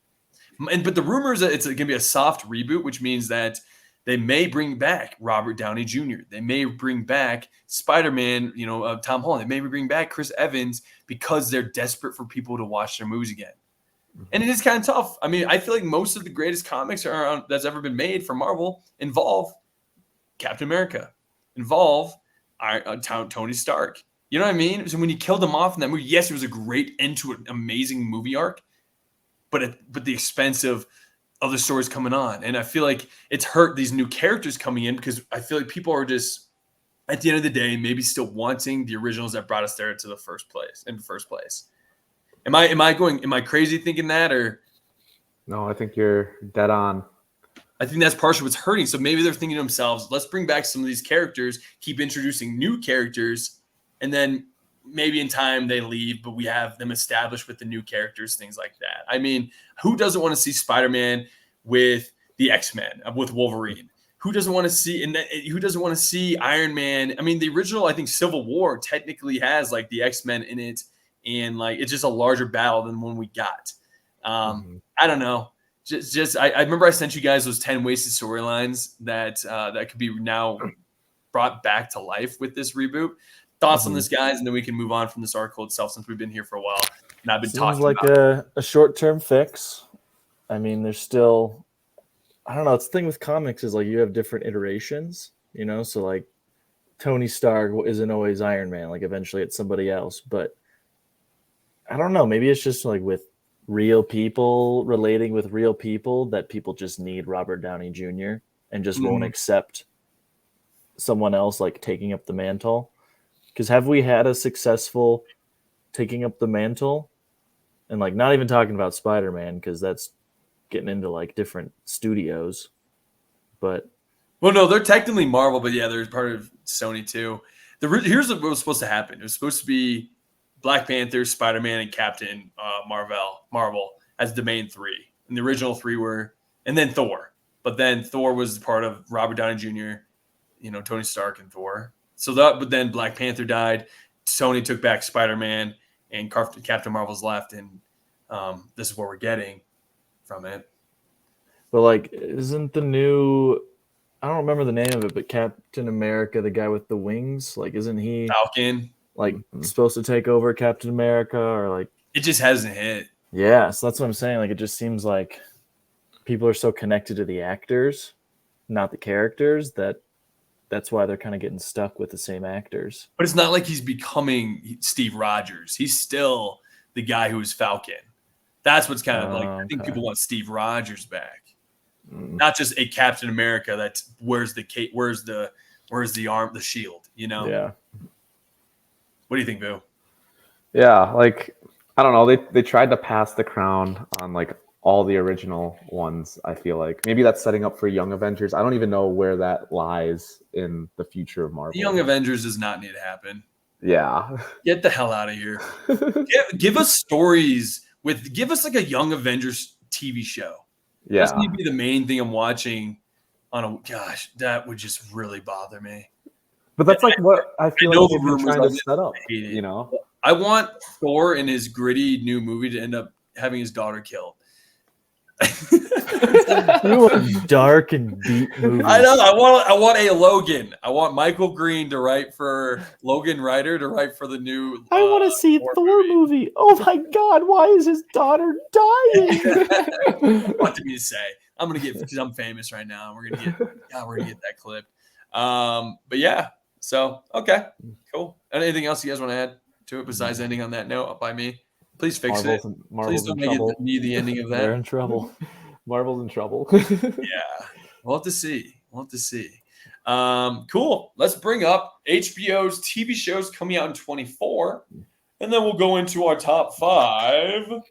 But the rumor is that it's going to be a soft reboot, which means that they may bring back Robert Downey Jr. They may bring back Spider-Man, Tom Holland. They may bring back Chris Evans because they're desperate for people to watch their movies again. And it is kind of tough. I mean, I feel like most of the greatest comics that's ever been made for Marvel involve Captain America, involve Tony Stark. You know what I mean? So when you killed him off in that movie, yes, it was a great end to an amazing movie arc, but at the expense of other stories coming on. And I feel like it's hurt these new characters coming in, because I feel like people are just, at the end of the day, maybe still wanting the originals that brought us there in the first place. Am I crazy thinking that, or? No, I think you're dead on. I think that's partially what's hurting. So maybe they're thinking to themselves, let's bring back some of these characters, keep introducing new characters, and then maybe in time they leave, but we have them established with the new characters, things like that. I mean, who doesn't want to see Spider-Man with the X-Men, with Wolverine? Who doesn't want to see Iron Man? I mean, the original, I think, Civil War technically has like the X-Men in it, and like it's just a larger battle than one we got. I don't know. I remember I sent you guys those 10 wasted storylines that could be now brought back to life with this reboot. Thoughts on this, guys, and then we can move on from this article itself, since we've been here for a while and I've been talking like about a short-term fix. I mean, there's still, I don't know. It's the thing with comics is like you have different iterations, so like Tony Stark isn't always Iron Man. Like eventually it's somebody else, but I don't know. Maybe it's just like with real people relating with real people that people just need Robert Downey Jr. and just won't accept someone else like taking up the mantle. Because have we had a successful taking up the mantle? And like not even talking about Spider-Man, because that's getting into like different studios. But well, no, they're technically Marvel, but yeah, they're part of Sony too. Here's what was supposed to happen. It was supposed to be Black Panther, Spider-Man, and Captain Marvel as the main three. And the original three were, and then Thor. But then Thor was part of Robert Downey Jr., Tony Stark and Thor. But then Black Panther died. Sony took back Spider-Man, and Captain Marvel's left, and this is what we're getting from it. But like, isn't the new? I don't remember the name of it, but Captain America, the guy with the wings, like, isn't he Falcon? Like supposed to take over Captain America, or like it just hasn't hit. Yeah, so that's what I'm saying. Like, it just seems like people are so connected to the actors, not the characters, that's why they're kind of getting stuck with the same actors. But it's not like he's becoming Steve Rogers. He's still the guy who was Falcon. That's what's kind of like, I think people want Steve Rogers back, not just a Captain America that wears the arm, the shield. Yeah. What do you think, Boo? Yeah, like I don't know. They tried to pass the crown on like all the original ones. I feel like maybe that's setting up for Young Avengers. I don't even know where that lies in the future of Marvel. The Young Avengers does not need to happen. Yeah, get the hell out of here. give us stories give us like a Young Avengers TV show. Yeah, this need to be the main thing I'm watching. Gosh, that would just really bother me. But that's like what I feel like they've been trying to set up. I want Thor in his gritty new movie to end up having his daughter killed. You are dark and deep movies. I know. I want a Logan. I want Michael Green to write for Logan Ryder to write for the new. I want to see Thor movie. Oh my God! Why is his daughter dying? What to me to say? I'm gonna get because I'm famous right now. We're gonna get that clip. But yeah. So okay, cool. Anything else you guys want to add to it besides ending on that note by me? Please fix it. Please don't make it me the ending of that. They're in trouble. Marvel's in trouble. Yeah, we'll have to see. Cool. Let's bring up HBO's TV shows coming out in 24, and then we'll go into our top 5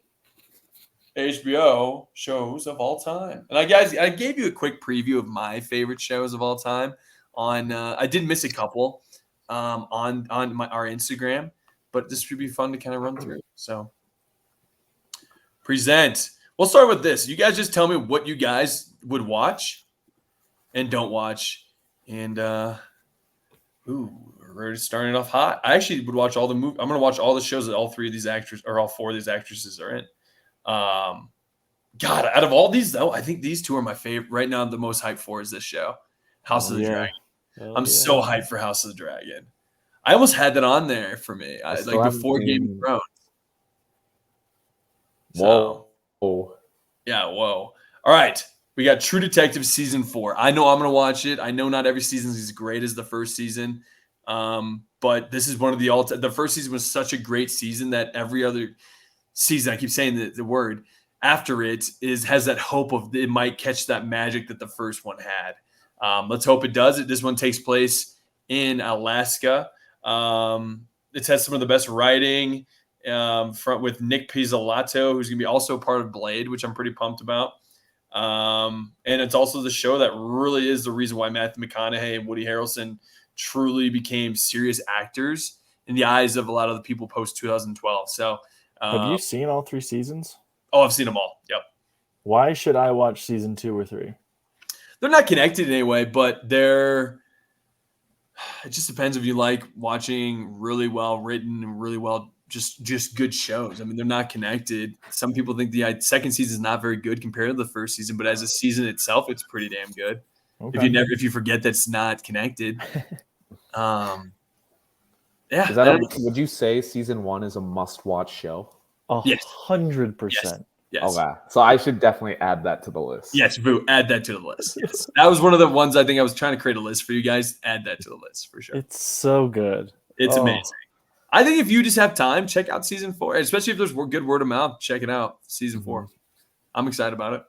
HBO shows of all time. And I gave you a quick preview of my favorite shows of all time. I did miss a couple on our Instagram, but this should be fun to kind of run through. So present. We'll start with this. You guys just tell me what you guys would watch and don't watch. And we're starting it off hot. I actually would watch all the movies. I'm going to watch all the shows that all 4 of these actresses are in. God, out of all these though, I think these 2 are my favorite right now. The most hyped for is this show, House of the Dragon. I'm so hyped for House of the Dragon. I almost had that on there for me. Before Game of Thrones. Whoa. Yeah, whoa. All right. We got True Detective season 4. I know I'm going to watch it. I know not every season is as great as the first season. But this is one of the first season was such a great season that every other season, I keep saying the word after it has that hope of it might catch that magic that the first one had. Let's hope it does. This one takes place in Alaska. It has some of the best writing with Nick Pizzolatto, who's going to be also part of Blade, which I'm pretty pumped about. And it's also the show that really is the reason why Matthew McConaughey and Woody Harrelson truly became serious actors in the eyes of a lot of the people post 2012. So, have you seen all 3 seasons? Oh, I've seen them all. Yep. Why should I watch season 2 or 3? They're not connected in any way, but it just depends if you like watching really well written and really well just good shows. I mean, they're not connected. Some people think the second season is not very good compared to the first season, but as a season itself, it's pretty damn good. Okay. If you forget that's not connected. Yeah. Would you say season 1 is a must-watch show? 100%. Yes. Okay. So I should definitely add that to the list. Yes, Boo, add that to the list. Yes. That was one of the ones I think I was trying to create a list for you guys. Add that to the list for sure. It's so good. It's amazing. I think if you just have time, check out season 4, especially if there's good word of mouth. Check it out, season 4. I'm excited about it.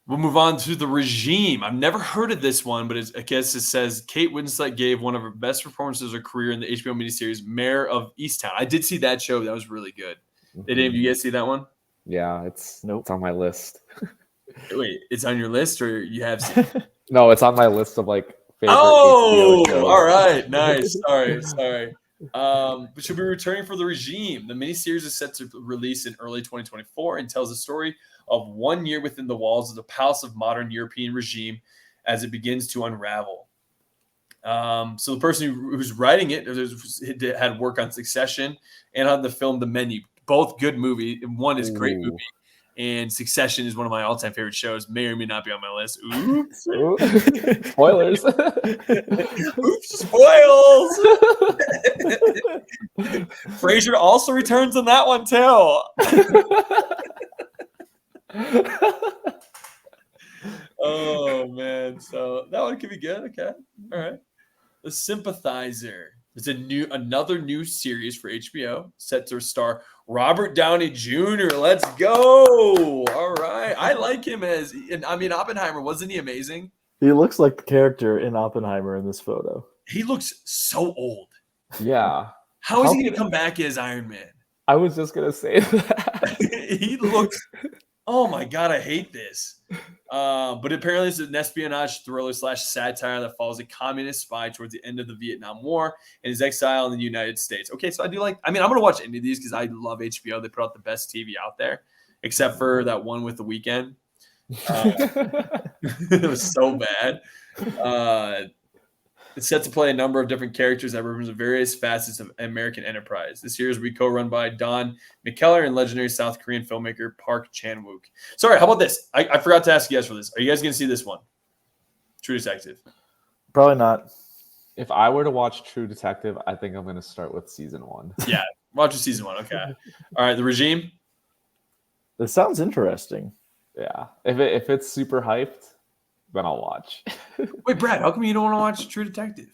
We'll move on to The Regime. I've never heard of this one, but I guess it says Kate Winslet gave one of her best performances of her career in the HBO miniseries Mayor of Easttown. I did see that show. That was really good. Did any of you guys see that one? Yeah, it's on my list. Wait, it's on your list or you have seen it? No, it's on my list of favorite HBO shows. All right. Nice. Sorry. But she'll be returning for The Regime. The miniseries is set to release in early 2024 and tells the story of 1 year within the walls of the palace of modern European regime as it begins to unravel. So the person who's writing it had work on Succession and on the film The Menu. Both good movie. One is a great movie. And Succession is one of my all-time favorite shows. May or may not be on my list. Oops. Spoilers. Oops, spoils. Frasier also returns on that one, too. Oh, man. So that one could be good. Okay. All right. The Sympathizer. It's another new series for HBO set to star Robert Downey Jr. Let's go. All right. I like him Oppenheimer. Wasn't he amazing? He looks like the character in Oppenheimer in this photo. He looks so old. Yeah. How is he going to come back as Iron Man? I was just going to say that. He looks... Oh my God, I hate this. But apparently it's an espionage thriller / satire that follows a communist spy towards the end of the Vietnam War and his exile in the United States. Okay, so I'm going to watch any of these because I love HBO. They put out the best TV out there, except for that one with The Weeknd. It was so bad. It's set to play a number of different characters that represent various facets of American enterprise. The series will be co-run by Don McKellar and legendary South Korean filmmaker Park Chan-wook. Sorry, how about this? I forgot to ask you guys for this. Are you guys going to see this one? True Detective. Probably not. If I were to watch True Detective, I think I'm going to start with season 1. Yeah, watch season 1. Okay. All right, The Regime. This sounds interesting. Yeah. If it's super hyped, then I'll watch. Wait, Brad, how come you don't want to watch True Detective?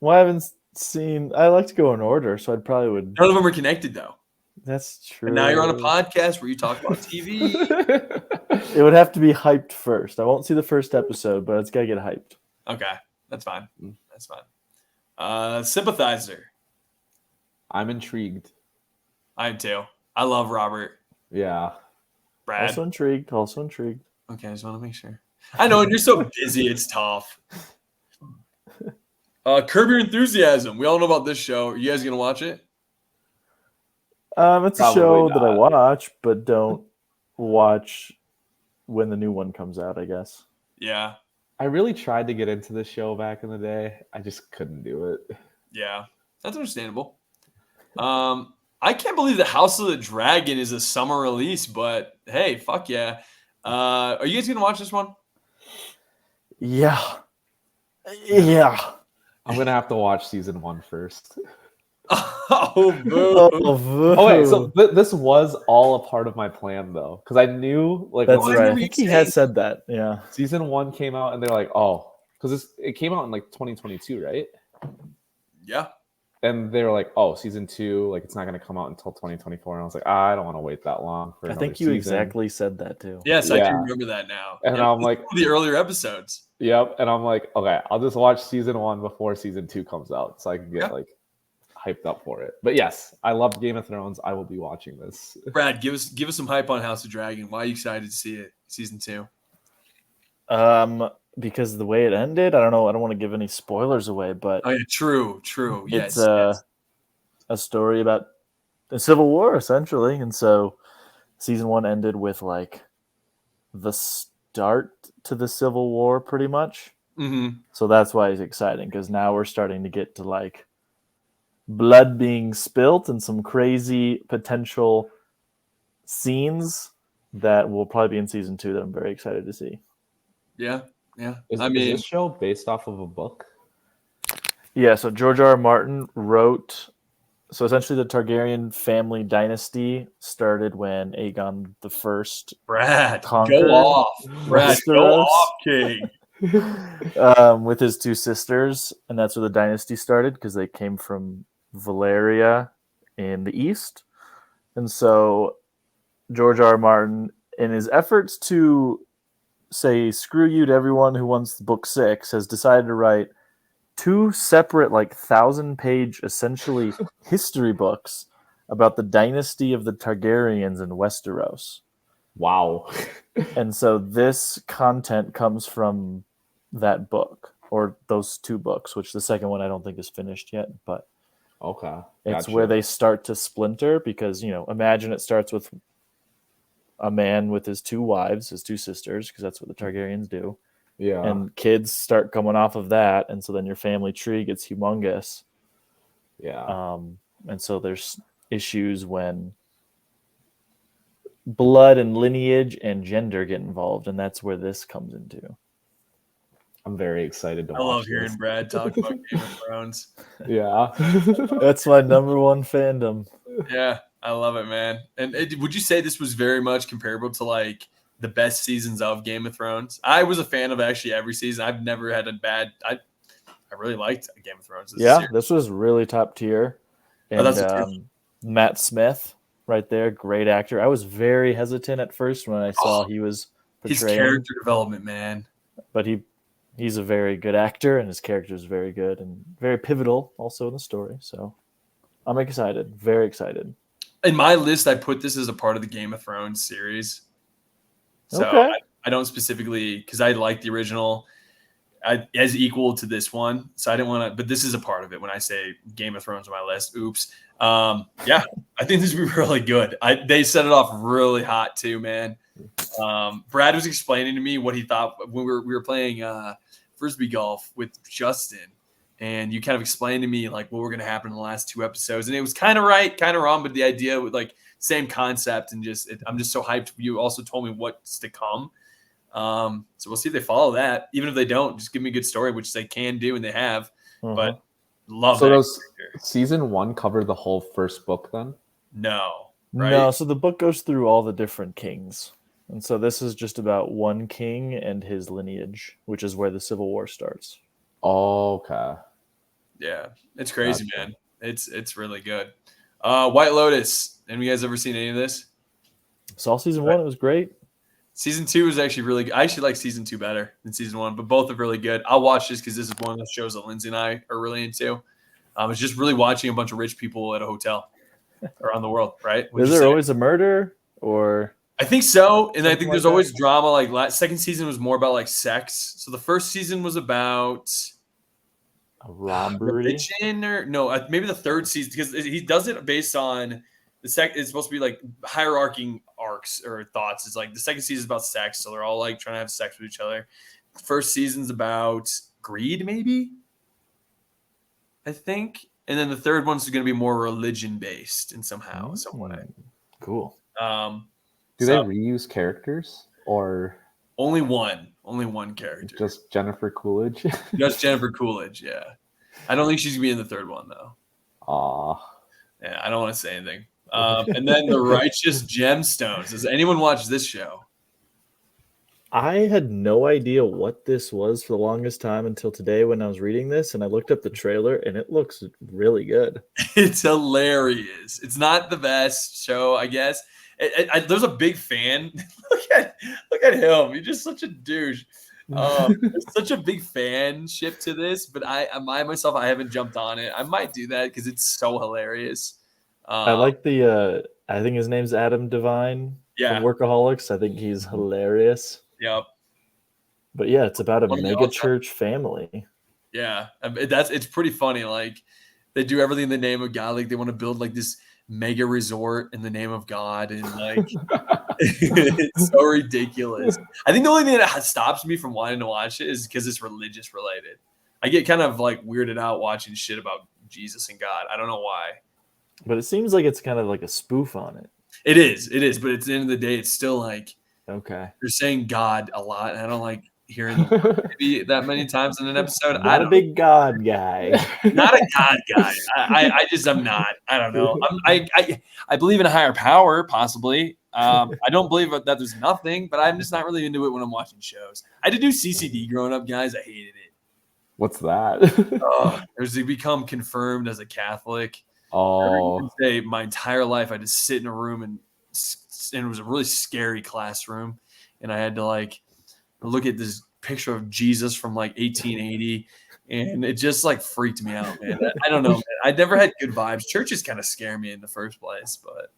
Well, I haven't seen. I like to go in order, so I'd probably would. None of them are connected, though. That's true. And now you're on a podcast where you talk about TV. It would have to be hyped first. I won't see the first episode, but it's got to get hyped. Okay, that's fine. That's fine. Sympathizer. I'm intrigued. I am too. I love Robert. Yeah. Brad. Also intrigued. Okay, I just want to make sure. I know, and you're so busy, it's tough. Curb Your Enthusiasm. We all know about this show. Are you guys gonna watch it? It's Probably a show not. that I watch, but don't watch when the new one comes out, I guess. Yeah. I really tried to get into this show back in the day. I just couldn't do it. Yeah. That's understandable. I can't believe the House of the Dragon is a summer release, but hey, fuck yeah. Are you guys gonna watch this one? Yeah. Yeah. I'm going to have to watch season 1 first. Oh, boo. Oh, wait. So this was all a part of my plan, though. Because I knew, like, That's What right. I were you think he saying? has said that. Yeah. season 1 came out, and they're like, oh. Because it came out in, like, 2022, right? Yeah. And they were like, oh, season 2, like, it's not going to come out until 2024. And I was like, I don't want to wait that long for I another think you season. exactly said that too. Yes, I Yeah. can remember that now. And Yeah, I'm like, the earlier episodes. yep. And I'm like, okay, I'll just watch season 1 before season 2 comes out so I can get, like, hyped up for it. But yes, I love Game of Thrones. I will be watching this. Brad, give us some hype on House of Dragon. Why are you excited to see it? Season 2. Because of the way it ended, I don't know. I don't want to give any spoilers away, but Oh yeah, true. it's Yes. a story about the Civil War, essentially. And so season 1 ended with like the start to the Civil War, pretty much. Mm-hmm. So that's why it's exciting, because now we're starting to get to like blood being spilt and some crazy potential scenes that will probably be in season 2 that I'm very excited to see. Yeah. Is I mean, this show based off of a book? Yeah, so George R. R. Martin wrote. So essentially, the Targaryen family dynasty started when Aegon the First Brad, conquered go off. Brad, go Westeros. off, King. With his 2 sisters, and that's where the dynasty started because they came from Valyria in the east. And so George R. R. Martin, in his efforts to say screw you to everyone who wants book 6, has decided to write 2 separate, like 1,000-page, essentially history books about the dynasty of the Targaryens in Westeros. Wow. And so this content comes from that book, or those 2 books, which the second one I don't think is finished yet, but Okay. it's Gotcha. where they start to splinter because, imagine it starts with a man with his 2 wives, his 2 sisters, because that's what the Targaryens do. Yeah. And kids start coming off of that, and so then your family tree gets humongous. Yeah. And so there's issues when blood and lineage and gender get involved, and that's where this comes into. I'm very excited to I watch love this. hearing Brad talk about Game of Thrones. Yeah. That's my number 1 fandom. Yeah, I love it, man. And would you say this was very much comparable to like the best seasons of Game of Thrones? I was a fan of actually every season. I've never had a bad. I really liked Game of Thrones. Yeah, this was really top tier. And that's a tier. Matt Smith, right there, great actor. I was very hesitant at first when I saw he was His portraying, character development, man. but he's a very good actor, and his character is very good and very pivotal also in the story. So I'm excited, very excited. In my list, I put this as a part of the Game of Thrones series. So Okay. I don't specifically, because I like the original as equal to this one. So I didn't want to, but this is a part of it when I say Game of Thrones on my list. Oops. Yeah, I think this would be really good. They set it off really hot too, man. Brad was explaining to me what he thought when we were playing Frisbee golf with Justin. and you kind of explained to me like what were going to happen in the last 2 episodes, and it was kind of right, kind of wrong, but the idea with like same concept, and I'm just so hyped. You also told me what's to come, so we'll see if they follow that. Even if they don't, just give me a good story, which they can do and they have. But love. So does season 1 cover the whole first book then? No, right? No. So the book goes through all the different kings, and so this is just about one king and his lineage, which is where the Civil War starts. Okay. Yeah, it's crazy, man. It's really good. White Lotus. Have you guys ever seen any of this? Saw season 1. It was great. Season 2 was actually really good. I actually like season 2 better than season 1, but both are really good. I'll watch this because this is one of those shows that Lindsay and I are really into. It's just really watching a bunch of rich people at a hotel around the world, right? Is there always a murder, or? I think so, and I think there's like always drama. Like second season was more about like sex. So the first season was about A robbery? religion, or no, maybe the third season, because he does it based on the second. It's supposed to be like hierarchy arcs or thoughts. It's like the second season is about sex, so they're all like trying to have sex with each other. First season's about greed, maybe, I think, and then the third one's going to be more religion based in some way. Cool. Do they reuse characters or only one character? Just Jennifer Coolidge? Just Jennifer Coolidge, yeah. I don't think she's gonna be in the third one though. Yeah, I don't want to say anything. And then the Righteous Gemstones. Does anyone watch this show? I had no idea what this was for the longest time until today when I was reading this, and I looked up the trailer, and it looks really good. It's hilarious. It's not the best show, I guess. There's a big fan. look at him. He's just such a douche. There's such a big fanship to this, but I myself, I haven't jumped on it. I might do that because it's so hilarious. I like the I think his name's Adam Devine from Workaholics. I think he's hilarious. Yep. But yeah, it's about a mega church family. Yeah, it's pretty funny. Like they do everything in the name of God. Like they want to build like this mega resort in the name of God, and like it's so ridiculous. I think the only thing that stops me from wanting to watch it is because it's religious related. I get kind of like weirded out watching shit about Jesus and God. I don't know why. But it seems like it's kind of like a spoof on it. It is. But at the end of the day, it's still like, okay, you're saying God a lot, and I don't like hearing maybe that many times in an episode. Not a big God guy. Not a God guy. I'm not. I don't know. I believe in a higher power, possibly. I don't believe that there's nothing, but I'm just not really into it when I'm watching shows. I did do CCD growing up, guys. I hated it. What's that? There's become confirmed as a Catholic. My entire life, I just sit in a room and it was a really scary classroom, and I had to like look at this picture of Jesus from like 1880, and it just like freaked me out, man. I don't know, man. I never had good vibes. Churches kind of scare me in the first place, but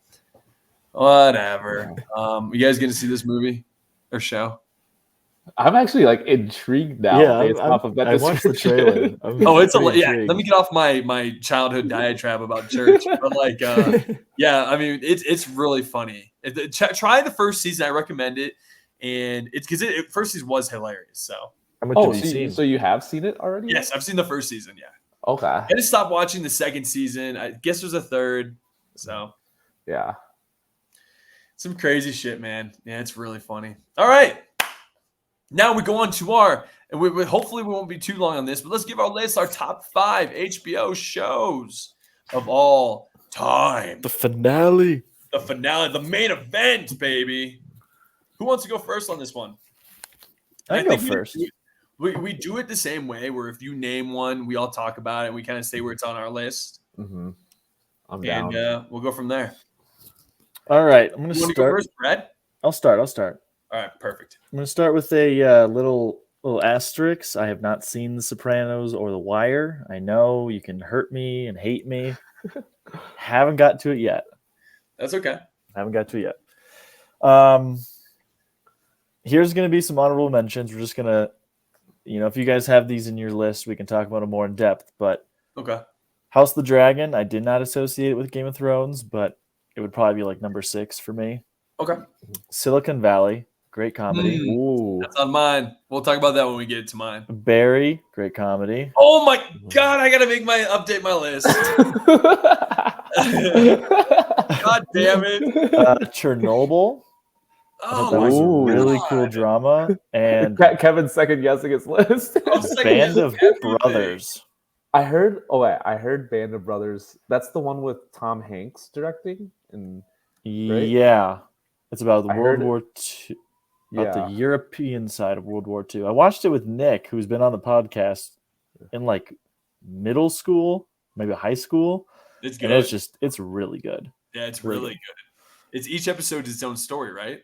whatever. You guys going to see this movie or show? I'm actually like intrigued now. Yeah, I watched the trailer. Let me get off my childhood diatribe about church. But like, I mean, it's really funny. Try the first season. I recommend it, and it's because first season was hilarious. So, how much have you seen? So you have seen it already? Yes, I've seen the first season. Yeah. Okay. I just stopped watching the second season. I guess there's a third. So. Yeah. Some crazy shit, man. Yeah, it's really funny. All right. Now we go on to hopefully we won't be too long on this, but let's give our list, our top 5 HBO shows of all time. The finale, the main event, baby. Who wants to go first on this one? I go first. We do it the same way, where if you name one, we all talk about it, and we kind of say where it's on our list. Mm-hmm. I'm down. And we'll go from there. All right, I'm going to start. Go first, Brad? I'll start. All right, perfect. I'm going to start with a little asterisk. I have not seen The Sopranos or The Wire. I know you can hurt me and hate me. Haven't got to it yet. That's okay. Haven't got to it yet. Here's going to be some honorable mentions. We're just going to, if you guys have these in your list, we can talk about them more in depth. But okay. House of the Dragon, I did not associate it with Game of Thrones, but it would probably be like number 6 for me. Okay. Silicon Valley, great comedy. Ooh. That's on mine. We'll talk about that when we get to mine. Barry, great comedy. Oh my God, I gotta update my list. God damn it. Chernobyl. I thought that was a my really God. cool drama. And Kevin's second guessing his list. Band of Brothers. I heard Band of Brothers. That's the one with Tom Hanks directing, and right? Yeah, it's about the I World heard War II, about the European side of World War II. I watched it with Nick, who's been on the podcast in like middle school, maybe high school. It's good. And it's really good. Yeah, it's really good. It's each episode is its own story, right?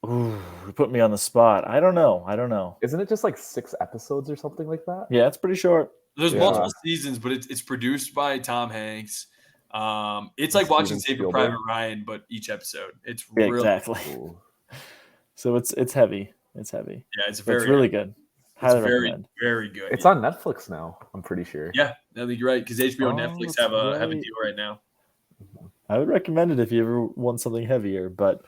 Ooh, you put me on the spot. I don't know. Isn't it just like 6 episodes or something like that? Yeah, it's pretty short. There's multiple seasons, but it's produced by Tom Hanks. It's like watching Saving Private Ryan, but each episode. It's really exactly. Cool. So it's heavy. It's heavy. Yeah, it's really good. Highly recommend. Very good. It's on Netflix now, I'm pretty sure. Yeah, I think you're right, because HBO and Netflix have a deal right now. I would recommend it if you ever want something heavier. But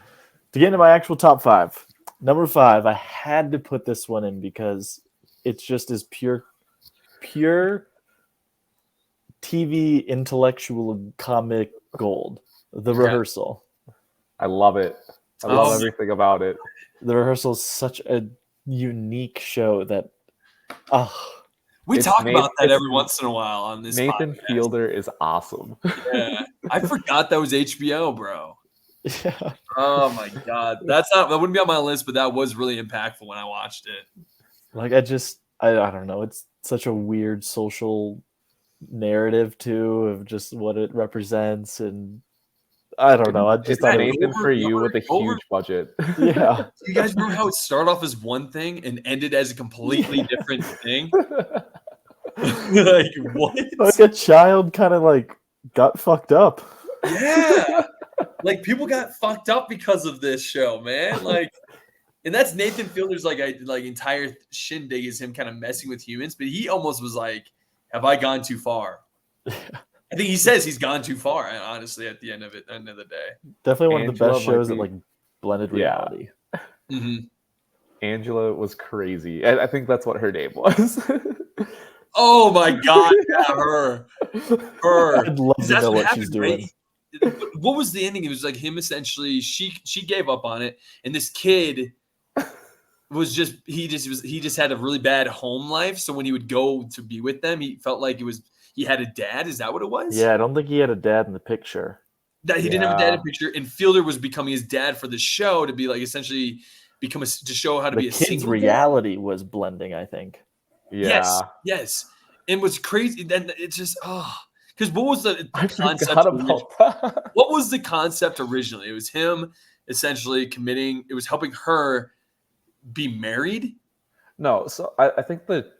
to get into my actual top 5, number 5, I had to put this one in because it's just as pure TV intellectual comic gold. The Rehearsal. I love it. I love everything about it. The Rehearsal is such a unique show that we talk about that every once in a while on this Nathan podcast. Fielder is awesome. Yeah. I forgot that was HBO, bro. Yeah. Oh my God. That wouldn't be on my list, but that was really impactful when I watched it. Like I don't know. It's such a weird social narrative too of just what it represents, and I don't know. I just thought Nathan for you with a huge budget. Yeah. You guys remember how it started off as one thing and ended as a completely different thing? Like what? Like a child kind of like got fucked up. Yeah. Like people got fucked up because of this show, man. Like, and that's Nathan Fielder's like entire shindig is him kind of messing with humans, but he almost was like, have I gone too far? I think he says he's gone too far, honestly, at the end of the day. Definitely one of the best shows that like blended reality. Mm-hmm. Angela was crazy. I think that's what her name was. Oh my God, yeah, her. I'd love to know what she's doing. Right? What was the ending? It was like him essentially. She gave up on it, and this kid was he just had a really bad home life. So when he would go to be with them, he felt like he had a dad. Is that what it was? Yeah, I don't think he had a dad in the picture. That he didn't have a dad in the picture, and Fielder was becoming his dad for the show to be like essentially to show how to be a kid's single reality was blending, I think. Yeah. Yes. And what's crazy, then it's just because what was the concept? What was the concept originally? It was him essentially committing. It was helping her be married. No, so I think the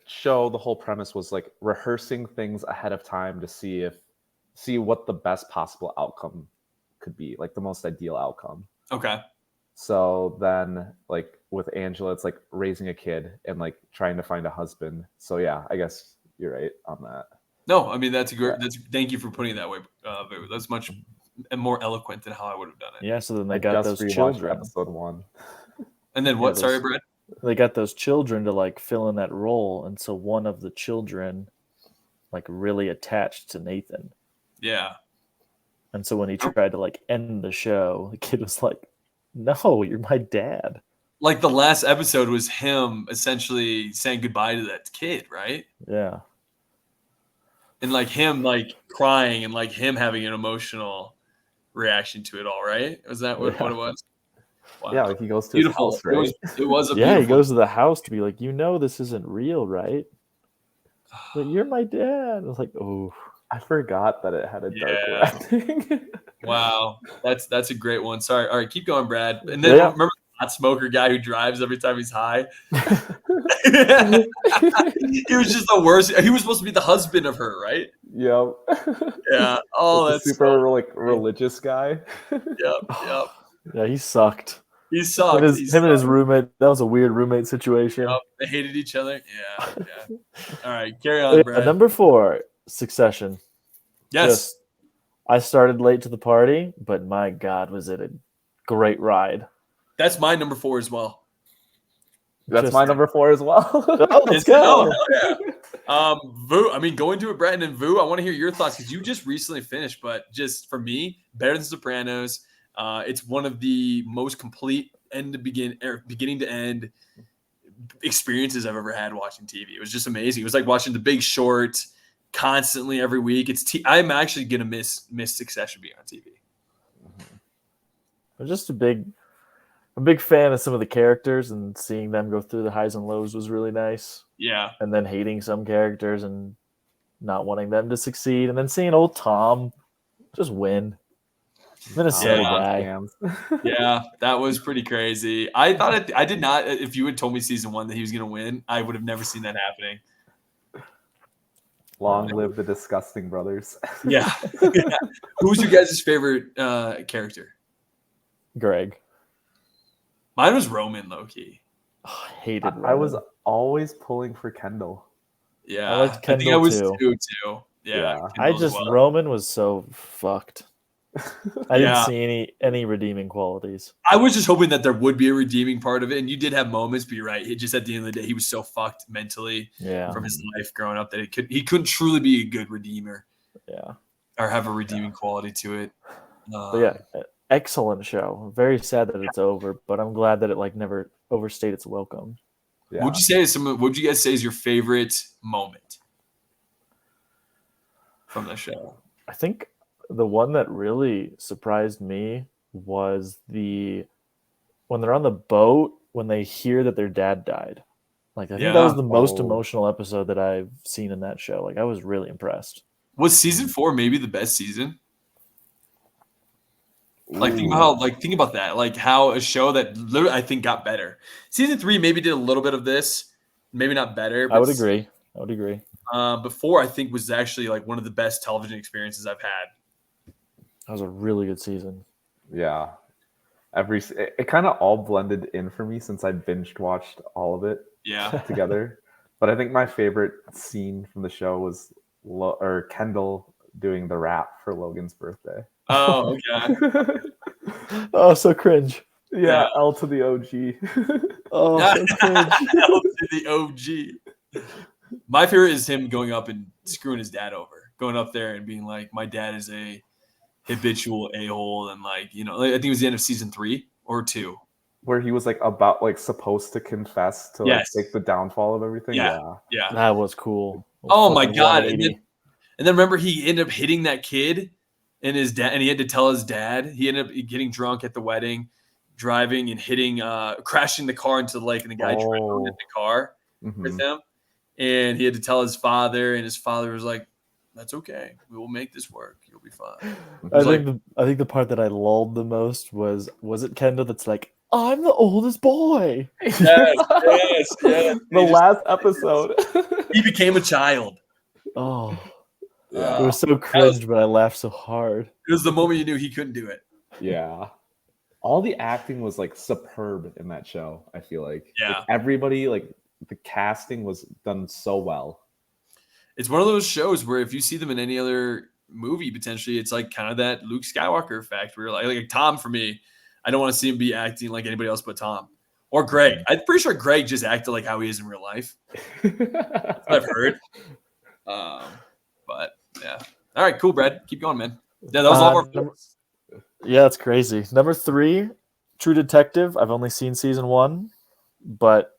whole premise was like rehearsing things ahead of time to see what the best possible outcome could be, like the most ideal outcome. Okay. So then, like with Angela, it's like raising a kid and like trying to find a husband. So yeah, I guess you're right on that. No, I mean that's a great. Thank you for putting it that way. That's much more eloquent than how I would have done it. Yeah. So then they got those children. Episode 1. And then what? Sorry, Brad. They got those children to like fill in that role, and so one of the children like really attached to Nathan. Yeah. And so when he tried to like end the show, the kid was like, "No, you're my dad." Like the last episode was him essentially saying goodbye to that kid, right? Yeah. And like him like crying and like him having an emotional reaction to it all, right? Was that what it was? Wow. Yeah, like he goes to his house, right? It was a he goes to the house to be like, this isn't real, right? But you're my dad. I was like, oh, I forgot that it had a darker ending. Wow, that's a great one. Sorry. All right, keep going, Brad. And then remember the hot smoker guy who drives every time he's high? He was just the worst. He was supposed to be the husband of her, right? Yep. Yeah. Oh, that's super like religious guy. Yep. Yeah, he sucked. He sucked. Him and his roommate. That was a weird roommate situation. Yep. They hated each other. Yeah. All right, carry on, Brad. Number 4, Succession. Yes. I started late to the party, but my God, was it a great ride. That's my number 4 as well. That's my number 4 as well. Oh, let's go. Vu, I mean, going to it, Brandon and Vu, I want to hear your thoughts because you just recently finished, but just for me, better than Sopranos. It's one of the most complete beginning to end experiences I've ever had watching TV. It was just amazing. It was like watching The Big Short constantly every week. I'm actually gonna miss Succession being on TV. I'm just a big fan of some of the characters, and seeing them go through the highs and lows was really nice. Yeah. And then hating some characters and not wanting them to succeed, and then seeing old Tom just win. Minnesota guy. Yeah, that was pretty crazy. I did not. If you had told me season 1 that he was going to win, I would have never seen that happening. Long live the disgusting brothers. Yeah. Who's your guys' favorite character? Greg. Mine was Roman, low-key. Oh, I hated Roman. I was always pulling for Kendall. Yeah. I liked Kendall, think I was too. too. Yeah. Roman was so fucked. I didn't see any redeeming qualities. I was just hoping that there would be a redeeming part of it, and you did have moments, but you're right. Just at the end of the day, he was so fucked mentally from his life growing up that he couldn't truly be a good redeemer. Yeah, or have a redeeming quality to it. But excellent show. Very sad that it's over, but I'm glad that it never overstayed its welcome. Yeah. What would you guys say is your favorite moment from the show? I think the one that really surprised me was when they're on the boat, when they hear that their dad died. I think that was the most emotional episode that I've seen in that show. I was really impressed. Was season 4 maybe the best season? Think about that. How a show that literally I think got better. Season 3 maybe did a little bit of this, maybe not better. But I would agree. Before I think was actually one of the best television experiences I've had. That was a really good season. Yeah. It kind of all blended in for me since I binged watched all of it together. But I think my favorite scene from the show was Kendall doing the rap for Logan's birthday. Oh, okay. Oh, so cringe. Yeah, L to the OG. Oh, so cringe. L to the OG. My favorite is him going up and screwing his dad over. Going up there and being like, my dad is a habitual a-hole, and I think it was the end of season 3 or 2. Where he was supposed to confess to the downfall of everything. Yeah. That was cool. Oh my god. And then remember he ended up hitting that kid and his dad, and he had to tell his dad. He ended up getting drunk at the wedding, driving and crashing the car into the lake, and the guy drowned in the car with him. And he had to tell his father, and his father was like, "That's okay. We will make this work. You'll be fine." I think the part that I lulled the most was it Kendall that's like, "I'm the oldest boy." Yes. The last episode. He became a child. Oh. It was so cringe, but I laughed so hard. It was the moment you knew he couldn't do it. Yeah. All the acting was superb in that show, I feel like. Yeah. Everybody, the casting was done so well. It's one of those shows where if you see them in any other movie, potentially, it's kind of that Luke Skywalker effect where like Tom, for me, I don't want to see him be acting like anybody else but Tom. Or Greg. I'm pretty sure Greg just acted like how he is in real life. That's what I've heard. But yeah. All right, cool, Brad. Keep going, man. Yeah, that was all of our Yeah, that's crazy. Number 3, True Detective. I've only seen season 1, but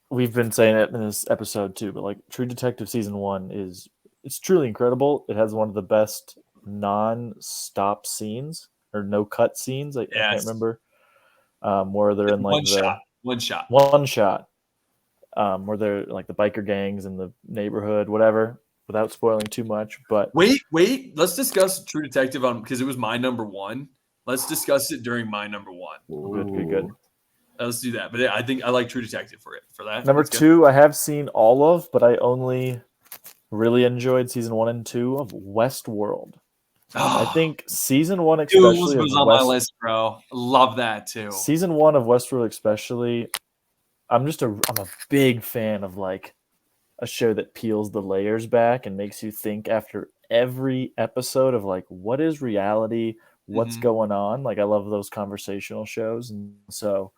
we've been saying it in this episode too. But True Detective season 1 it's truly incredible. It has one of the best non-stop scenes or no cut scenes. I can't remember. Where they're in one shot. Where they're the biker gangs in the neighborhood, whatever. Without spoiling too much, but wait, let's discuss True Detective because it was my number 1. Let's discuss it during my number 1. Good. Let's do that. But I think I like True Detective for that. Number 2, I have seen all of, but I only really enjoyed season 1 and 2 of Westworld. I think season 1 especially was on my list, bro. Love that too. Season 1 of Westworld especially. I'm a big fan of a show that peels the layers back and makes you think after every episode of what is reality, what's going on. I love those conversational shows, and so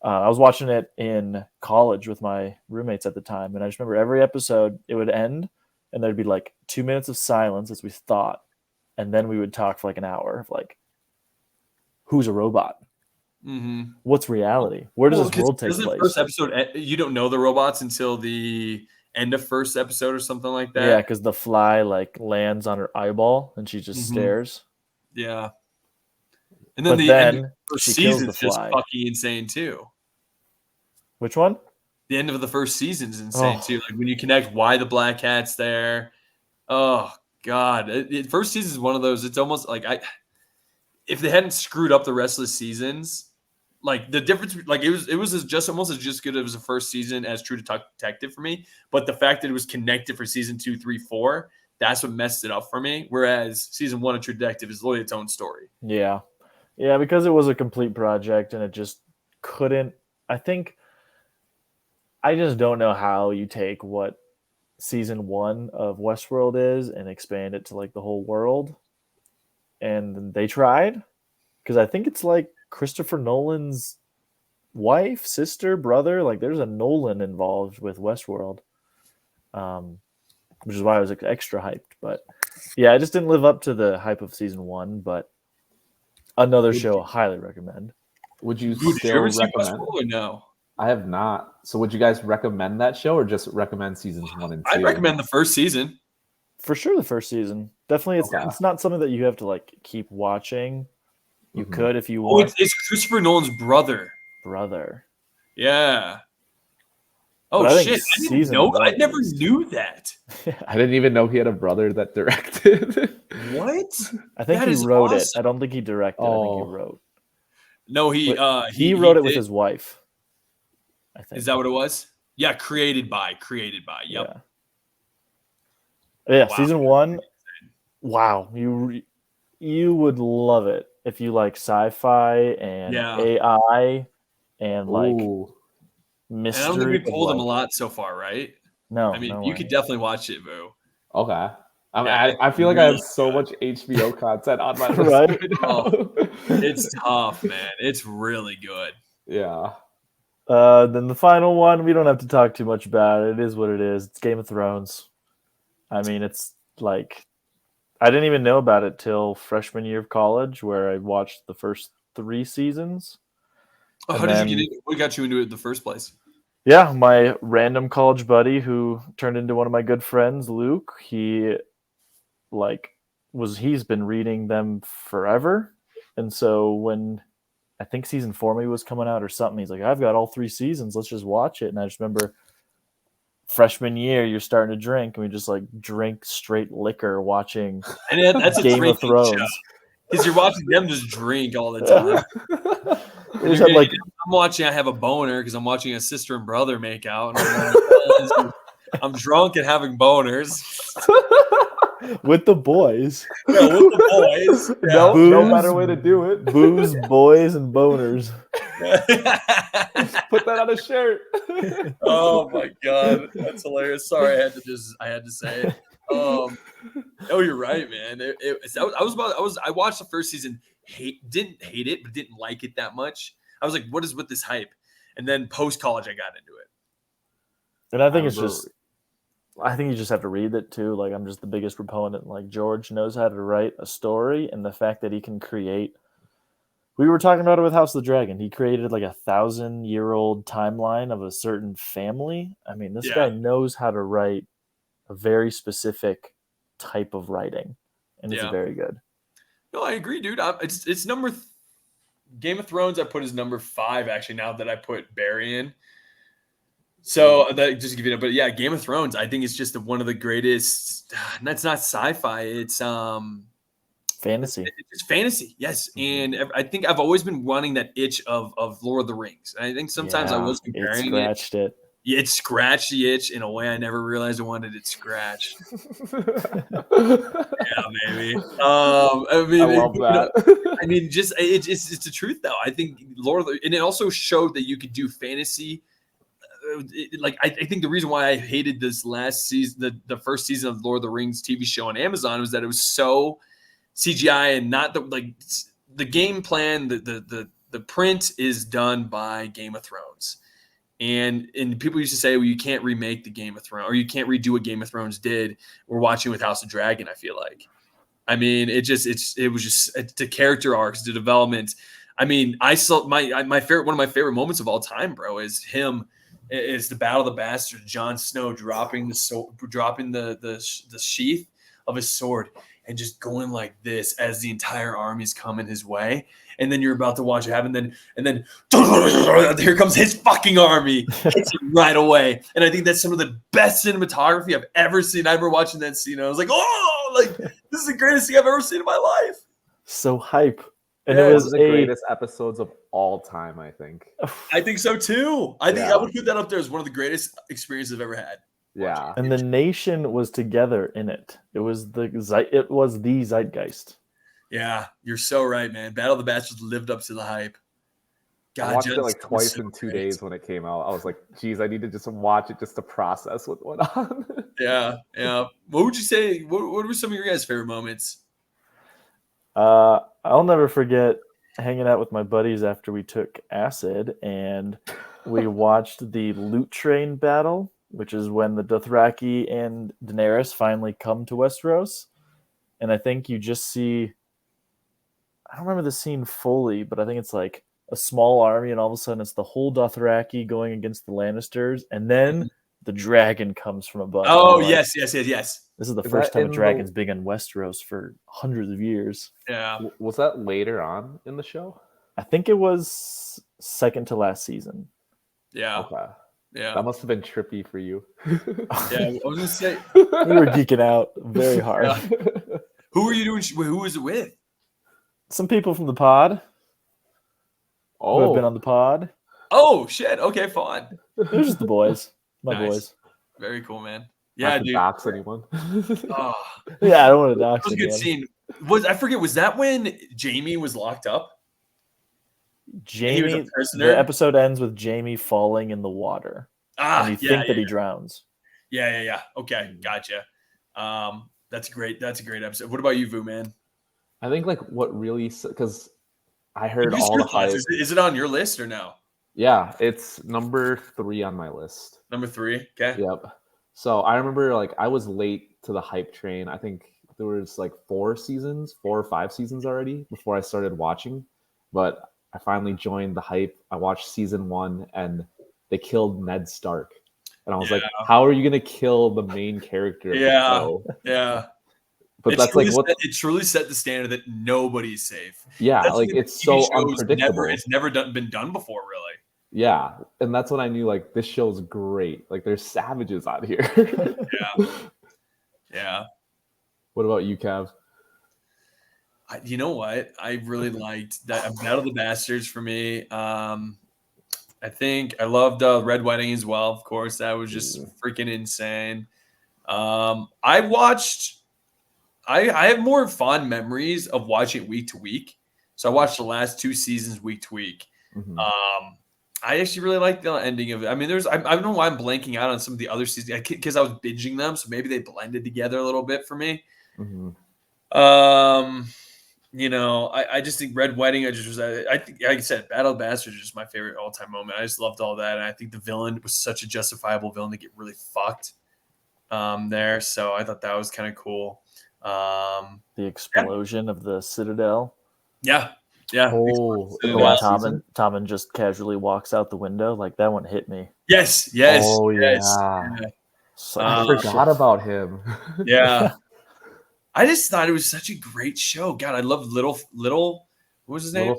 I was watching it in college with my roommates at the time, and I just remember every episode it would end, and there'd be like 2 minutes of silence as we thought, and then we would talk for like an hour of like, who's a robot? Mm-hmm. What's reality? Where does this world take place? The first episode, you don't know the robots until the end of first episode or something like that. Yeah, because the fly like lands on her eyeball and she just stares. Yeah. And then end of the first season is just fucking insane too. Which one? The end of the first season is insane too. Like when you connect why the black cat's there. Oh God. First season is one of those, it's almost like if they hadn't screwed up the rest of the seasons, like the difference, like it was just almost as good as the first season as True Detective for me. But the fact that it was connected for season 2, 3, 4, that's what messed it up for me. Whereas season 1 of True Detective is literally its own story. Yeah. Yeah, because it was a complete project and it just couldn't. I just don't know how you take what season 1 of Westworld is and expand it to like the whole world. And they tried, because I think it's like Christopher Nolan's wife, sister, brother. Like there's a Nolan involved with Westworld, which is why I was extra hyped. But yeah, I just didn't live up to the hype of season 1. But another show I highly recommend. Would you still recommend? Or no, I have not. So would you guys recommend that show or just recommend seasons 1 and 2? I'd recommend the first season. For sure, the first season. Definitely, it's not something that you have to like keep watching. You could if you want. It's Christopher Nolan's brother. Shit! Yeah. I never knew that. I didn't even know he had a brother that directed. What? I think he wrote it. I don't think he directed. I think he wrote. No, he wrote it with his wife. I think. Is that what it was? Yeah, created by. Yep. Yeah, wow. Season 1. Wow, you would love it if you like sci-fi and AI and like mystery. And I don't think we've told him a lot so far, right? No, I mean you could definitely watch it, Boo. Okay. I feel like I have so much HBO content on my list right now. It's tough, man. It's really good. Yeah. Then the final one, we don't have to talk too much about it. It is what it is. It's Game of Thrones. I mean, it's like, I didn't even know about it till freshman year of college, where I watched the first 3 seasons. How did you get into it? What got you into it in the first place? Yeah, my random college buddy who turned into one of my good friends, Luke, he's been reading them forever. And so when I think season 4 maybe was coming out or something, he's like, I've got all 3 seasons. Let's just watch it. And I just remember freshman year, you're starting to drink, and we just like drink straight liquor watching that's Game of Thrones. Because you're watching them just drink all the time. I'm watching, I have a boner because I'm watching a sister and brother make out. And I'm drunk and having boners. With the boys. Yeah, with the boys. Yeah. No better way to do it. Booze, boys, and boners. Put that on a shirt. Oh my God, that's hilarious. Sorry, I had to say it. Oh, you're right, man. I watched the first season, didn't hate it, but didn't like it that much. I was like, what is with this hype? And then post college, I got into it. And I think I think you just have to read it too. Like, I'm just the biggest proponent. Like, George knows how to write a story, and the fact that he can create. We were talking about it with House of the Dragon. He created like 1,000-year-old timeline of a certain family. I mean, this guy knows how to write a very specific type of writing, and it's very good. No, I agree, dude. It's number Game of Thrones. I put as number 5 actually. Now that I put Barry in, so that just give you. But yeah, Game of Thrones. I think it's just one of the greatest. That's not sci-fi. It's fantasy. It's fantasy, yes. And I think I've always been wanting that itch of Lord of the Rings. And I think sometimes I was comparing it. It scratched the itch in a way I never realized I wanted it scratched. Yeah, maybe. I love that. I mean, just it's the truth though. I think and it also showed that you could do fantasy. I think the reason why I hated this last season, the first season of Lord of the Rings TV show on Amazon, was that it was so CGI and not the game plan, the the print is done by Game of Thrones. And people used to say, well, you can't remake the Game of Thrones, or you can't redo what Game of Thrones did. We're watching with House of Dragon, I feel like. I mean, it was just the character arcs, the development. I mean, I saw one of my favorite moments of all time, bro, is the Battle of the Bastards, Jon Snow dropping the sheath of his sword and just going like this as the entire army's coming his way. And then you're about to watch it happen, and then here comes his fucking army, hits him right away. And I think that's some of the best cinematography I've ever seen. I remember watching that scene. I was like, oh, like this is the greatest thing I've ever seen in my life. So hype. And it was was the greatest episodes of all time, I think. I think so too. I think I would put that up there as one of the greatest experiences I've ever had. Yeah. And the nation was together in it. It was the zeitgeist. Yeah, you're so right, man. Battle of the Bastards lived up to the hype. God, I watched it like twice in 2 days when it came out. I was like, geez, I need to just watch it just to process what went on. Yeah. What would you say? What were some of your guys' favorite moments? I'll never forget hanging out with my buddies after we took acid and we watched the Loot Train battle, which is when the Dothraki and Daenerys finally come to Westeros. And I think you just see, I don't remember the scene fully, but I think it's like a small army and all of a sudden it's the whole Dothraki going against the Lannisters. And then the dragon comes from above. Oh, yes. This is the first time a dragon's been in Westeros for hundreds of years. Yeah. Was that later on in the show? I think it was second to last season. Yeah. Okay. Yeah. That must have been trippy for you. Yeah. I was going to say. We were geeking out very hard. Yeah. Who were you doing? Who was it with? Some people from the pod. Who have been on the pod. Oh, shit. Okay, fine. It was just the boys. My boys. Very cool, man. Yeah, dude. Dox anyone? Oh. Yeah, I don't want to dox. That was a good scene. I forget, was that when Jaime was locked up? Jamie, was a prisoner? The episode ends with Jamie falling in the water. And you think that he drowns. Yeah. Okay, gotcha. That's great. That's a great episode. What about you, Vu, man? I think like what really, because I heard all the hype. Is it on your list or no? Yeah, it's number 3 on my list. Number 3, okay. Yep. So I remember like I was late to the hype train. I think there was like 4 or 5 seasons already before I started watching. But I finally joined the hype. I watched season 1 and they killed Ned Stark. And I was like, how are you going to kill the main character? Yeah. But that's like what it truly set the standard that nobody's safe. Yeah, that's like it's so unpredictable. It's never been done before, really. Yeah, and that's when I knew like this show's great. Like there's savages out here. Yeah. What about you, Cav? You know what? I really liked that Battle of the Bastards for me. I think I loved Red Wedding as well. Of course, that was just freaking insane. I have more fond memories of watching it week to week. So I watched the last 2 seasons week to week. Mm-hmm. I actually really like the ending of it. I mean, I don't know why I'm blanking out on some of the other seasons because I was binging them. So maybe they blended together a little bit for me. Mm-hmm. I just think Red Wedding, I think, like I said, Battle of the Bastards is just my favorite all-time moment. I just loved all that. And I think the villain was such a justifiable villain to get really fucked there. So I thought that was kind of cool. The explosion of the Citadel. Yeah. Oh, Tommen just casually walks out the window. Like that one hit me. Yes. Oh, yes. Yeah. So I forgot about him. Yeah. I just thought it was such a great show. God, I loved Little. What was his name?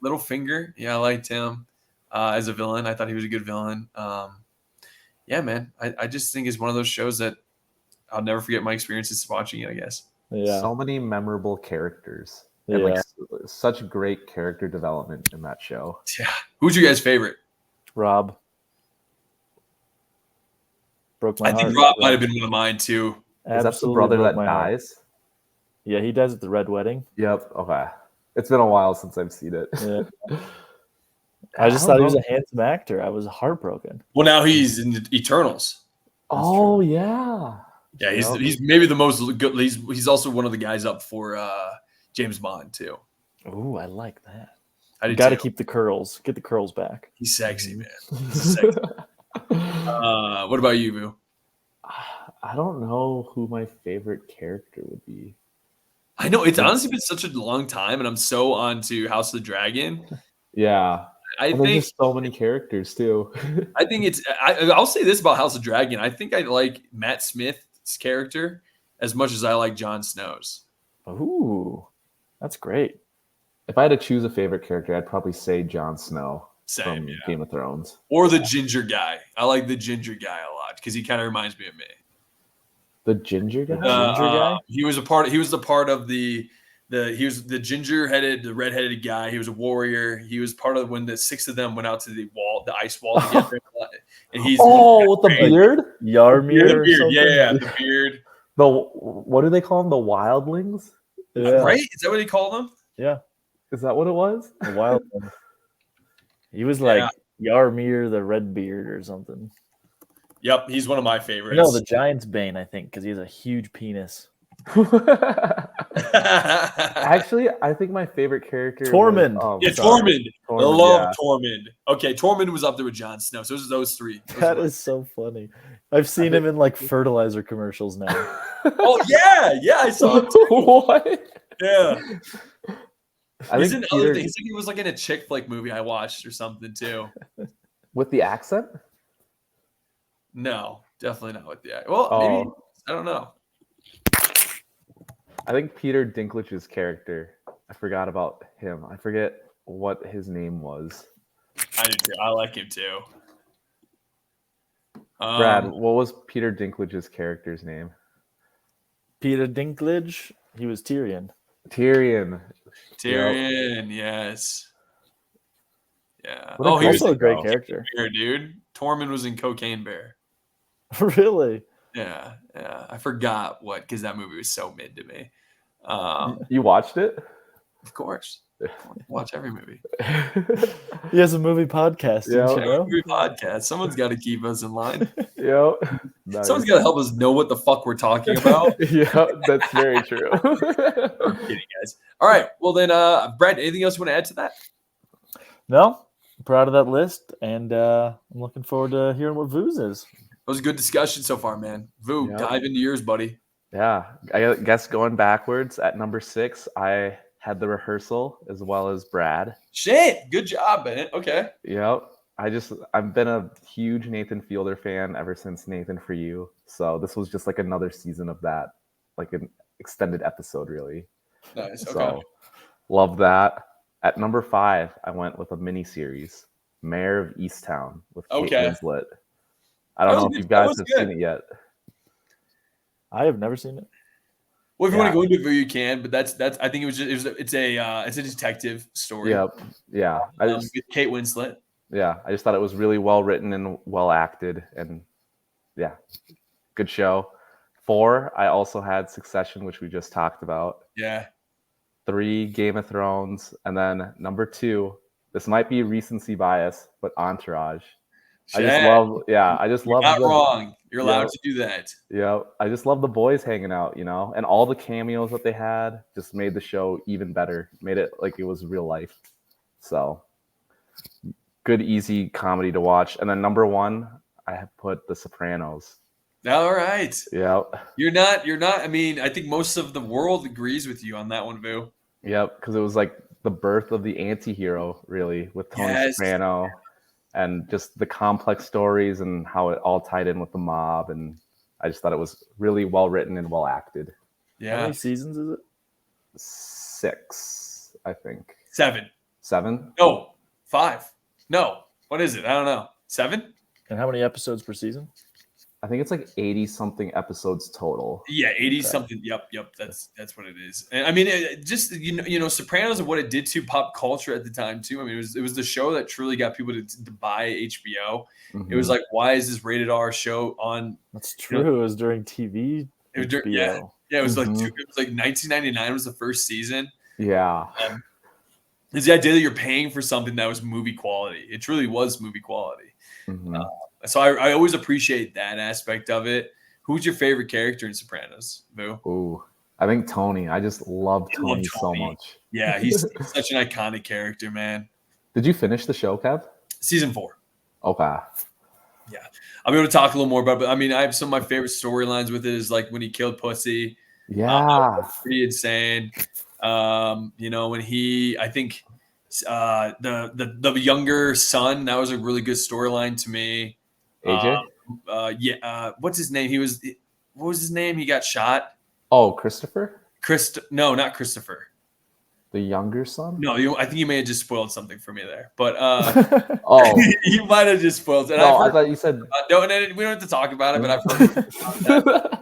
Littlefinger. Yeah, I liked him as a villain. I thought he was a good villain. Yeah, man. I just think it's one of those shows that I'll never forget my experiences watching it, I guess. Yeah. So many memorable characters. And like such great character development in that show. Yeah. Who's your guys' favorite? Rob. Broke my heart. I think Rob might have been one of mine too. Is that the brother that dies? Yeah, he dies at the Red Wedding. Yep. Okay. It's been a while since I've seen it. Yeah. I just thought he was a handsome actor. I was heartbroken. Well, now he's in the Eternals. Oh, yeah. Yeah, he's maybe the most good. He's also one of the guys up for James Bond too. Ooh, I like that. I You did got to too. keep the curls. Get the curls back. He's sexy, man. He's sexy. What about you, Boo? I don't know who my favorite character would be. I know it's honestly been such a long time, and I'm so onto House of the Dragon. Yeah. I And think there's just so many characters too. I think it's. I'll say this about House of Dragon. I think I like Matt Smith's character as much as I like Jon Snow's. Ooh, that's great. If I had to choose a favorite character, I'd probably say Jon Snow Same, from yeah. Game of Thrones. Or the ginger guy. I like the ginger guy a lot because he kind of reminds me of me. The ginger guy? Ginger guy? He was the part of the he was the ginger-headed, the red-headed guy. He was a warrior. He was part of when the 6 of them went out to the ice wall together. And he's with the beard? Yarmir or beard. something? Yeah, the beard. What do they call them? The wildlings? Yeah. Right? Is that what he called them? Yeah. Is that what it was? The wild one. He was like Yarmir the Redbeard or something. Yep, he's one of my favorites. No, the Giant's Bane, I think, because he has a huge penis. Actually, I think my favorite character Tormund. Was, Tormund. I love yeah. Tormund. Okay, Tormund was up there with Jon Snow. So those 3. That is so funny. I've seen him in like fertilizer commercials now. Oh yeah, I saw him too. What? Yeah. I think Peter, he was like in a chick flick movie I watched or something too. with the accent? No, definitely not with the. Well, maybe I don't know. I think Peter Dinklage's character. I forgot about him. I forget what his name was. I do too. I like him too. Brad, what was Peter Dinklage's character's name? Peter Dinklage. He was Tyrion. Tyrion, yes. Yeah. What He was also a great character. Bear, dude. Tormund was in Cocaine Bear. Really? Yeah. I forgot because that movie was so mid to me. you watched it? Of course. Watch every movie. He has a movie podcast. Yeah. Didn't you know? Movie podcast. Someone's got to keep us in line. Yep. Nice. Someone's got to help us know what the fuck we're talking about. Yeah, that's very true. I'm kidding, guys. All right. Well, then, Brad, anything else you want to add to that? No, I'm proud of that list, and I'm looking forward to hearing what Voo's is. It was a good discussion so far, man. Voo, dive into yours, buddy. Yeah, I guess going backwards at number 6, I had the rehearsal as well as Brad. Shit, good job, man. Okay. Yep. I've been a huge Nathan Fielder fan ever since Nathan For You. So this was just like another season of that, like an extended episode, really. Nice. Okay. So love that. At number 5, I went with a mini series, Mayor of Easttown with Kate Winslet. I don't know if you guys have seen it yet. I have never seen it. Well, if you want to go into it, you can. But that's. I think it's a detective story. Yep. Yeah. With Kate Winslet. Yeah, I just thought it was really well written and well acted, and yeah, good show. 4, I also had Succession, which we just talked about. Yeah. 3, Game of Thrones, and then number 2. This might be recency bias, but Entourage. I just love. Not wrong. You're allowed to do that. Yeah, I just love the boys hanging out, and all the cameos that they had just made the show even better. Made it like it was real life. So good, easy comedy to watch. And then number 1, I have put The Sopranos. All right. Yeah. You're not. I mean, I think most of the world agrees with you on that one, Vu. Yep, because it was like the birth of the anti-hero, really, with Tony Soprano. And just the complex stories and how it all tied in with the mob. And I just thought it was really well written and well acted. Yeah. How many seasons is it? 6, I think. 7. 7? No, 5. No. What is it? I don't know. 7? And how many episodes per season? I think it's like 80-something episodes total. Yeah, 80-something. Yep. That's what it is. And I mean, just Sopranos and what it did to pop culture at the time too. I mean, it was the show that truly got people to buy HBO. Mm-hmm. It was like, why is this rated R show on? That's true. It was during TV. It was it was like it was like 1999 was the first season. Yeah. It's the idea that you're paying for something that was movie quality. It truly was movie quality. Mm-hmm. So I always appreciate that aspect of it. Who's your favorite character in Sopranos, Boo? Ooh, I think Tony. I just love I love Tony so Tony. much. Yeah, he's such an iconic character, man. Did you finish the show, Kev? Season 4. Okay. Yeah, I'm going to talk a little more about it, but I mean, I have some of my favorite storylines with it is like when he killed Pussy. Yeah. Pretty insane. You know, when I think the younger son, that was a really good storyline to me. AJ? What's his name? What was his name? He got shot. Oh, Christopher? No, not Christopher. The younger son? No, I think you may have just spoiled something for me there. But Oh. you might have just spoiled it. No, I thought you said. No, we don't have to talk about it, but I've heard that.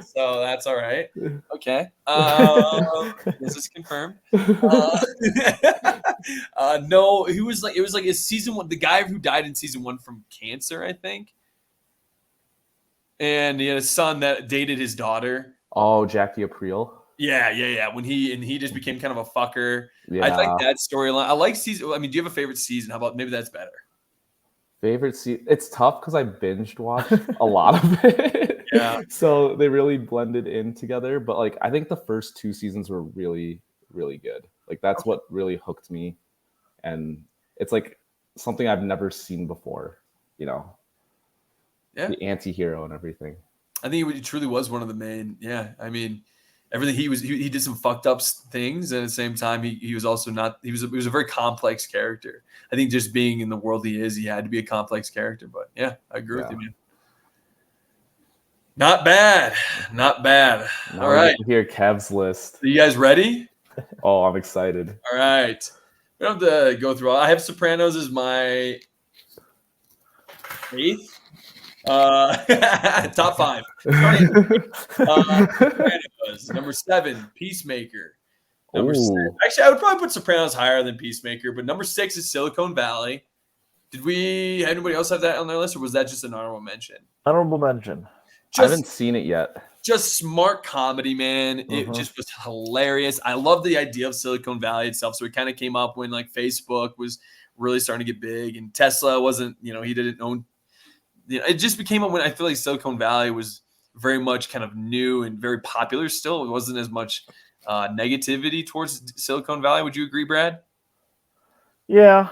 So that's all right. Okay. This is confirmed. No, it was like his season 1. The guy who died in season 1 from cancer, I think. And he had a son that dated his daughter. Oh, Jackie Aprile. Yeah. When he just became kind of a fucker. Yeah. I like that storyline. I like season. I mean, do you have a favorite season? How about maybe that's better? Favorite season? It's tough because I binged watched a lot of it. Yeah. So they really blended in together. But like, I think the first 2 seasons were really, really good. Like that's what really hooked me, and it's like something I've never seen before. You know. Yeah. The anti-hero and everything. I think he truly was one of the main. Yeah. I mean, everything he did some fucked up things, and at the same time he was also not. He was a very complex character. I think just being in the world he is, he had to be a complex character. But yeah, I agree with you, man. Not bad. Now All right. Hear Kev's list. Are you guys ready? Oh, I'm excited. All right. We don't have to go through all. I have Sopranos as my 8th. Top 5. Sopranos. Number 7, Peacemaker. Number 6. Actually, I would probably put Sopranos higher than Peacemaker, but number 6 is Silicon Valley. Did anybody else have that on their list, or was that just an honorable mention? Honorable mention. I haven't seen it yet. Just smart comedy, man. It just was hilarious. I love the idea of Silicon Valley itself. So it kind of came up when like Facebook was really starting to get big, and Tesla wasn't. He didn't own. It just became when I feel like Silicon Valley was very much kind of new and very popular still. It wasn't as much negativity towards Silicon Valley. Would you agree, Brad? Yeah.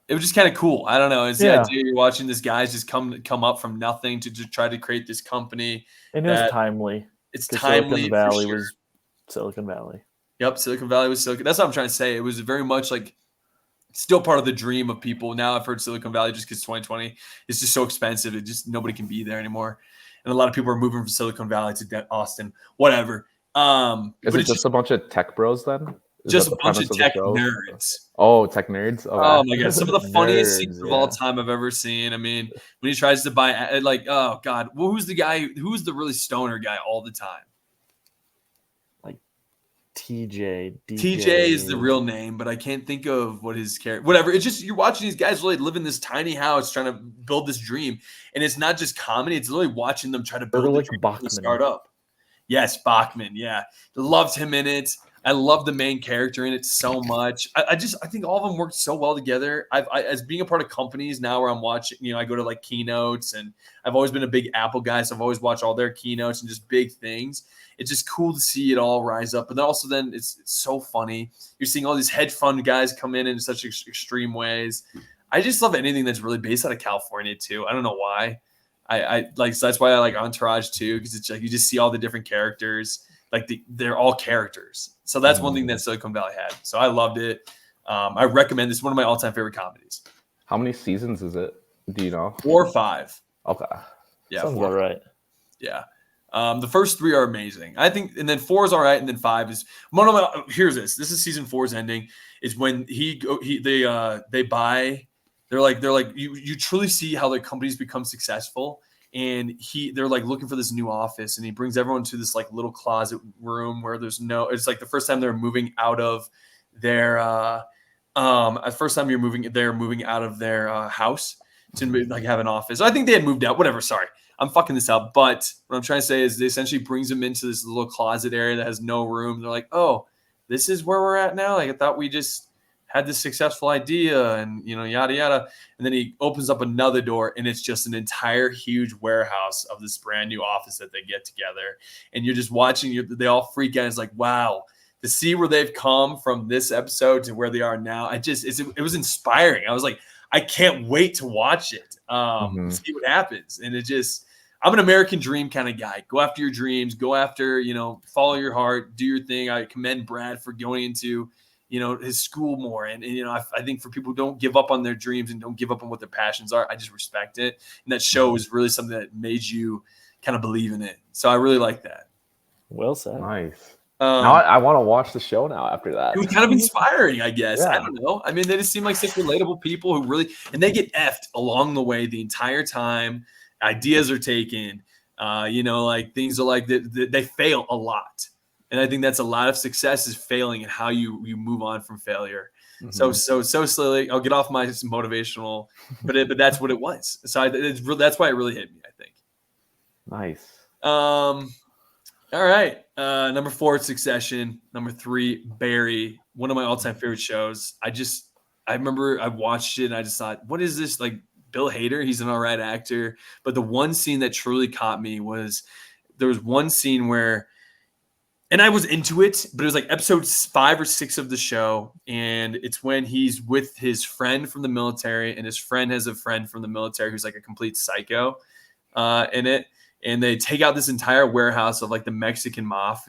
It was just kind of cool. I don't know. It's the idea you're watching this guys just come up from nothing to try to create this company. And it was timely. It's timely. Silicon Valley was Silicon Valley. Yep, Silicon Valley was Silicon. That's what I'm trying to say. It was very much like still part of the dream of people. Now I've heard Silicon Valley just because 2020 is just so expensive. It just nobody can be there anymore. And a lot of people are moving from Silicon Valley to Austin, whatever. Is it just a bunch of tech bros then? Just a bunch of tech nerds. Oh, tech nerds. Okay. Oh my god, some of the funniest scenes of all time I've ever seen. I mean, when he tries to buy, like, oh god, well, who's the guy? Who's the really stoner guy all the time? Like TJ. TJ is the real name, but I can't think of what his character. Whatever. It's just you're watching these guys really live in this tiny house, trying to build this dream, and it's not just comedy. It's literally watching them try to build like a startup. Yes, Bachman. Yeah, loved him in it. I love the main character in it so much. I think all of them worked so well together. As being a part of companies now where I'm watching, I go to like keynotes, and I've always been a big Apple guy, so I've always watched all their keynotes and just big things. It's just cool to see it all rise up. But then it's so funny. You're seeing all these hedge fund guys come in such extreme ways. I just love anything that's really based out of California too. I don't know why. I like, so that's why I like Entourage too, because it's like you just see all the different characters. Like they're all characters. So that's one thing that Silicon Valley had. So I loved it. I recommend this. One of my all-time favorite comedies. How many seasons is it? Do you know? 4 or 5. Okay. Yeah. Sounds about right. Yeah. The first 3 are amazing. I think, and then 4 is all right, and then 5 is one of my. Here's this. This is season 4's ending. Is when they buy. They're like you truly see how their companies become successful. And they're like looking for this new office, and he brings everyone to this like little closet room where there's it's like the first time they're moving out of their first time they're moving out of their house to like have an office. So I think they had moved out, whatever. Sorry, I'm fucking this up. But what I'm trying to say is they essentially brings them into this little closet area that has no room. They're like, oh, this is where we're at now. Like I thought we just had this successful idea and, yada, yada. And then he opens up another door and it's just an entire huge warehouse of this brand new office that they get together. And you're just watching, they all freak out. It's like, wow, to see where they've come from this episode to where they are now. It was inspiring. I was like, I can't wait to watch it, see what happens. And I'm an American dream kind of guy. Go after your dreams, go after, follow your heart, do your thing. I commend Brad for going into, his school more. And I think for people who don't give up on their dreams and don't give up on what their passions are, I just respect it. And that show is really something that made you kind of believe in it. So I really like that. Well said. Nice. Now I want to watch the show now after that. It was kind of inspiring, I guess. Yeah. I don't know. I mean, they just seem like such relatable people who really, and they get effed along the way the entire time. Ideas are taken, like things are like they fail a lot. And I think that's a lot of success is failing and how you move on from failure. So slowly, I'll get off my motivational, but that's what it was. So that's why it really hit me, I think. Nice. All right. Number 4, Succession. Number 3, Barry. One of my all-time favorite shows. I remember I watched it and I just thought, what is this? Like Bill Hader, he's an all right actor. But the one scene that truly caught me was there was one scene where, and I was into it, but it was like episode 5 or 6 of the show. And it's when he's with his friend from the military and his friend has a friend from the military who's like a complete psycho in it. And they take out this entire warehouse of like the Mexican mob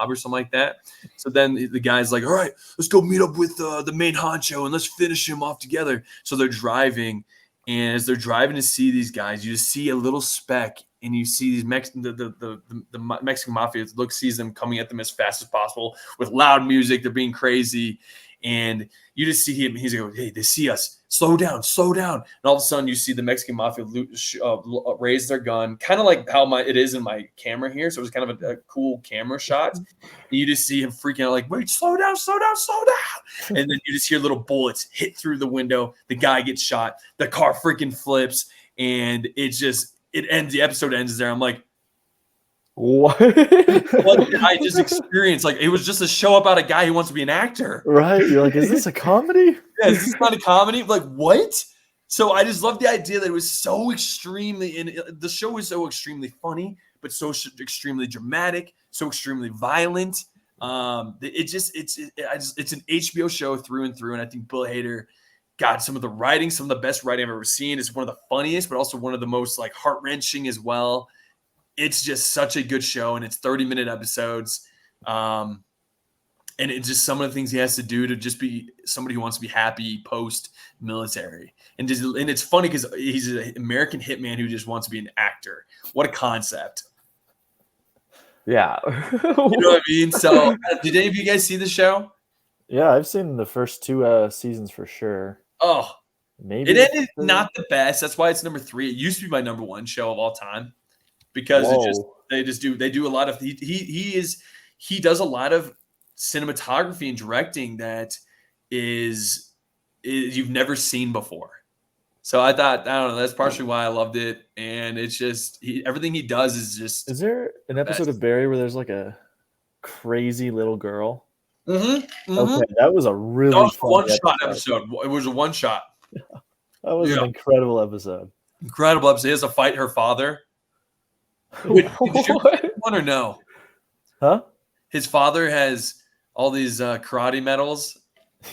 or something like that. So then the guy's like, all right, let's go meet up with the main honcho and let's finish him off together. So they're driving. And as they're driving to see these guys, you just see a little speck and you see these the Mexican mafia sees them coming at them as fast as possible with loud music. They're being crazy. And you just see him. He's like, hey, they see us. Slow down. And all of a sudden, you see the Mexican mafia raise their gun, kind of like how it is in my camera here. So it was kind of a cool camera shot. And you just see him freaking out, like, wait, slow down. And then you just hear little bullets hit through the window. The guy gets shot. The car freaking flips. And it ends. The episode ends there. I'm like, what? What did I just experienced? Like, it was just a show about a guy who wants to be an actor. Right. You're like, is this a comedy? Yeah, is this not a comedy? Like, what? So I just love the idea that it was so extremely, and the show was so extremely funny, but so extremely dramatic, so extremely violent. It's an HBO show through and through. And I think Bill Hader got some of the best writing I've ever seen. It's one of the funniest, but also one of the most like heart-wrenching as well. It's just such a good show, and it's 30-minute episodes. And it's just some of the things he has to do to just be somebody who wants to be happy post-military. And it's funny because he's an American hitman who just wants to be an actor. What a concept. Yeah. You know what I mean? So did any of you guys see the show? Yeah, I've seen the first 2 seasons for sure. Oh, maybe it ended not the best. That's why it's number 3. It used to be my number 1 show of all time. Because they do a lot of he does a lot of cinematography and directing that is you've never seen before. So I don't know, that's partially why I loved it. And it's just everything he does is just. Is there an episode of Barry where there's like a crazy little girl? Mm-hmm. Okay, that was a really one-shot episode. It was a one-shot. That was an incredible episode. Incredible episode. He has to fight her father. Wait, did you see one or no? Huh? His father has all these karate medals.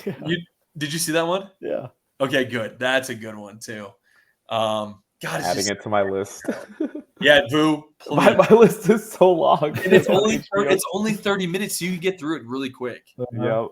Yeah. Did you see that one? Yeah. Okay, good. That's a good one too. God, adding it to my list. Yeah, Boo. My list is so long. And it's only 30 minutes, so you can get through it really quick. Yep.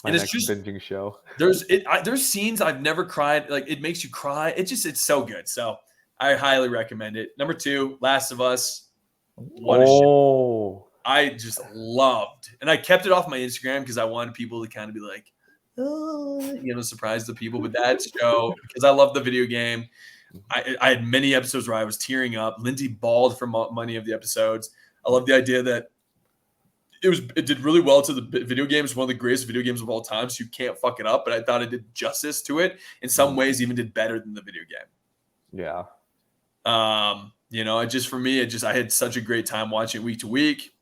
And it's just binging show. There's scenes I've never cried. Like, it makes you cry. It's so good. So I highly recommend it. Number 2, Last of Us. What a show. I just loved. And I kept it off my Instagram because I wanted people to kind of be like, oh, surprise the people with that show because I love the video game. I had many episodes where I was tearing up. Lindsay bawled for many of the episodes. I love the idea that it did really well to the video game. It's one of the greatest video games of all time, so you can't fuck it up. But I thought it did justice to it. In some ways, even did better than the video game. Yeah. I had such a great time watching it week to week.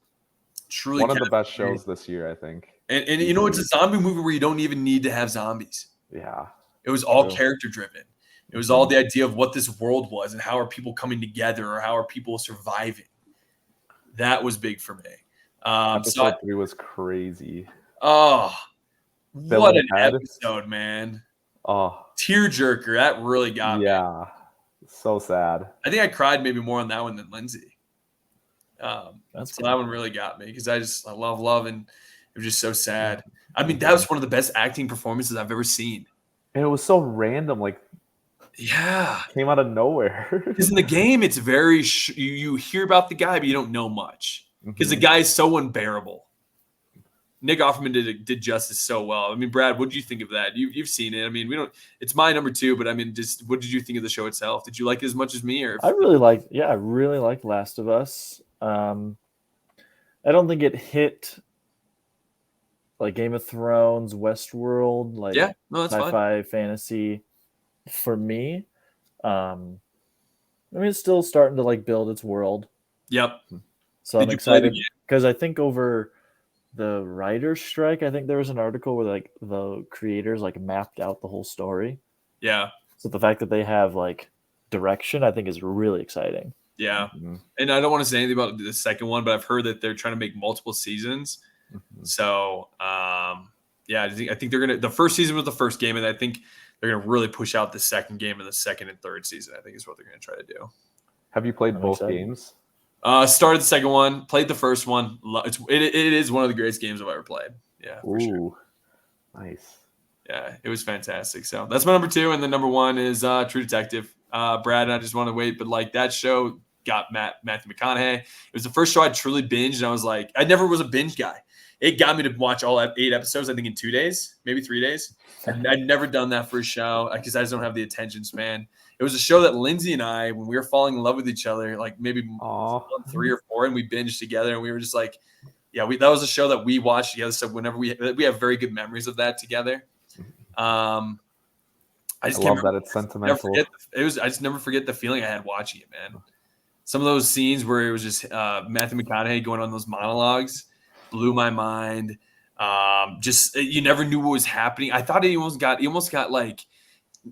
Truly one of the best shows this year, I think. And you know, it's a zombie movie where you don't even need to have zombies. Yeah. It was all True. character driven. It was all the idea of what this world was and how are people coming together or how are people surviving. That was big for me. Episode 3 was crazy. Oh, what an head. episode, man. Oh, Tearjerker. That really got me. yeah. So sad. I think I cried maybe more on that one than Lindsay. That's so that one really got me because I love love and it was just so sad. I mean, that was one of the best acting performances I've ever seen. And it was so random, like yeah, came out of nowhere. Because in the game, it's very you hear about the guy, but you don't know much because the guy is so unbearable. Nick Offerman did justice so well. I mean, Brad, what did you think of that? You've seen it. I mean, we don't. It's my number 2, but I mean, just what did you think of the show itself? Did you like it as much as me? Or I really liked Last of Us. I don't think it hit like Game of Thrones, Westworld, like sci-fi fantasy for me. I mean, it's still starting to like build its world. Yep. So I'm excited because I think over the writer's strike, I think there was an article where like the creators like mapped out the whole story. Yeah. So the fact that they have like direction, I think is really exciting. Yeah. And I don't want to say anything about the second one, but I've heard that they're trying to make multiple seasons. So, yeah, I think they're going to, the first season was the first game, and I think they're going to really push out the second game and the second and third season, I think is what they're going to try to do. Have you played both games? Started the second one, played the first one. It is one of the greatest games I've ever played. Yeah. For sure. Nice. Yeah, it was fantastic. So that's my number 2. And then number 1 is True Detective. Brad, I just want to wait, but like that show got Matthew McConaughey. It was the first show I truly binged, and I was like, I never was a binge guy. It got me to watch all 8 episodes, I think, in 2 days, maybe 3 days. And I'd never done that for a show because I just don't have the attention span. It was a show that Lindsay and I, when we were falling in love with each other, like maybe 3 or 4, and we binged together, and we were just like, yeah, that was a show that we watched together. So whenever we have very good memories of that together. I love that it's sentimental. I just never forget the feeling I had watching it, man. Some of those scenes where it was just Matthew McConaughey going on those monologues blew my mind. Just you never knew what was happening. I thought he almost got like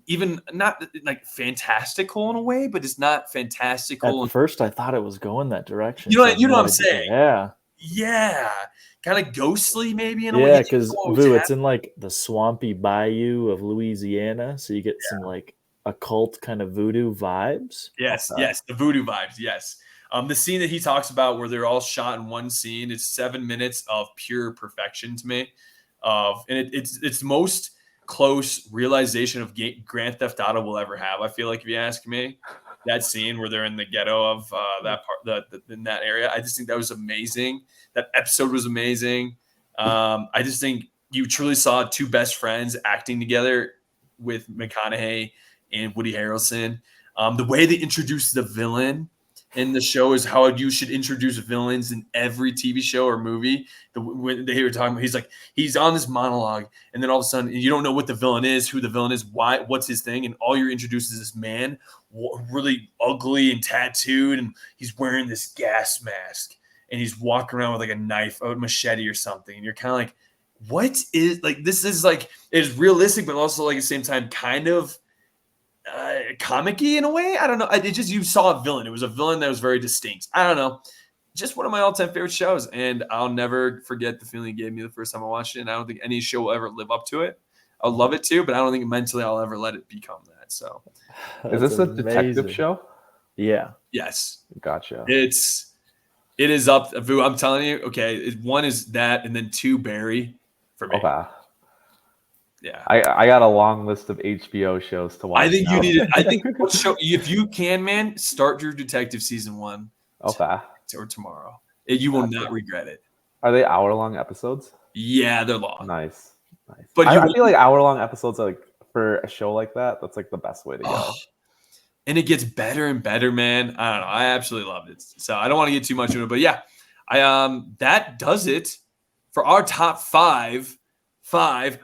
even not like fantastical in a way, but it's not fantastical. At first, I thought it was going that direction. You know what I'm saying? Yeah. Kind of ghostly maybe in a way. Yeah, because it's in like the swampy bayou of Louisiana, so you get some like occult kind of voodoo vibes. Yes, the voodoo vibes. Yes, the scene that he talks about where they're all shot in one scene. It's 7 minutes of pure perfection to me. And it's most close realization of Grand Theft Auto will ever have. I feel like if you ask me, that scene where they're in the ghetto of that part, in that area, I just think that was amazing. That episode was amazing. I just think you truly saw 2 best friends acting together with McConaughey and Woody Harrelson. The way they introduced the villain in the show is how you should introduce villains in every TV show or movie. When they were talking about, he's on this monologue, and then all of a sudden you don't know what the villain is, who the villain is, what's his thing, and all you're introduced is this man, really ugly and tattooed, and he's wearing this gas mask, and he's walking around with like a knife, a machete or something, and you're kind of like, what is like? This is like, it's realistic, but also like at the same time kind of comic-y in a way. I don't know. You saw a villain. It was a villain that was very distinct. I don't know. Just one of my all-time favorite shows, and I'll never forget the feeling it gave me the first time I watched it, and I don't think any show will ever live up to it. I'll love it too, but I don't think mentally I'll ever let it become that. So, is this a detective show? Yeah. Yes. Gotcha. It is up. I'm telling you. Okay, 1 is that, and then 2 Barry for me. Okay. Yeah, I got a long list of HBO shows to watch. I think you need it. I think if you can, man, start your Detective season 1. Okay. Or tomorrow. You will not regret it. Are they hour-long episodes? Yeah, they're long. Nice. But I feel like hour-long episodes are like, for a show like that, that's like the best way to go. And it gets better and better, man. I don't know. I absolutely loved it. So I don't want to get too much into it, but yeah, that does it for our top 5 HBO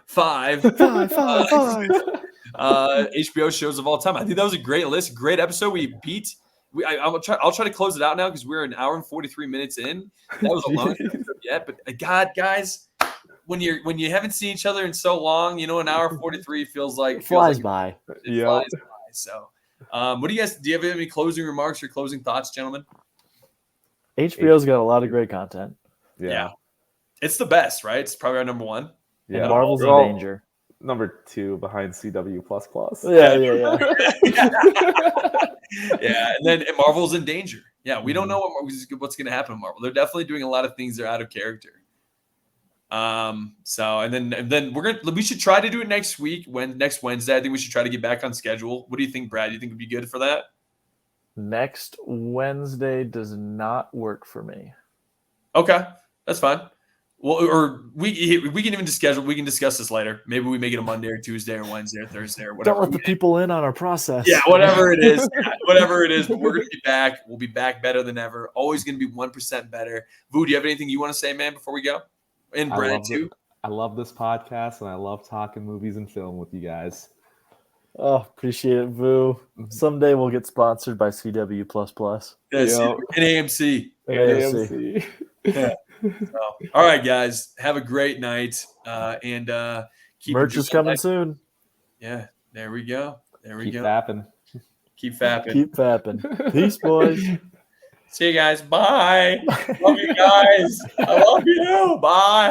shows of all time. I think that was a great list, great episode. We beat. I'll try to close it out now because we're an hour and 43 minutes in. That was a long episode yet, but God, guys, when you haven't seen each other in so long, an hour 43 feels like It flies by. It flies by. So, what do you have any closing remarks or closing thoughts, gentlemen? HBO's got a lot of great content. Yeah. It's the best, right? It's probably our number one. Yeah. And Marvel's in danger. Number 2 behind CW++. Yeah. Yeah, and then Marvel's in danger. Yeah, we don't know what's going to happen with Marvel. They're definitely doing a lot of things that are out of character. So and then we should try to do it next week. Next Wednesday, I think we should try to get back on schedule. What do you think, Brad? Do you think it'd be good for that? Next Wednesday does not work for me. Okay, that's fine. Well, or we can even schedule. We can discuss this later. Maybe we make it a Monday or Tuesday or Wednesday or Thursday or whatever. Don't let the people in on our process. Yeah, whatever it is. Whatever it is. But we're going to be back. We'll be back better than ever. Always going to be 1% better. Vu, do you have anything you want to say, man, before we go? And Brad, too? I love this podcast, and I love talking movies and film with you guys. Oh, appreciate it, Vu. Someday we'll get sponsored by CW++. Yes, and AMC. AMC. Yeah. So, all right, guys. Have a great night. And keep merch is coming soon. Yeah, there we go. Keep fapping. Keep fapping. Keep fapping. Peace, boys. See you guys. Bye. Love you guys. I love you. Bye.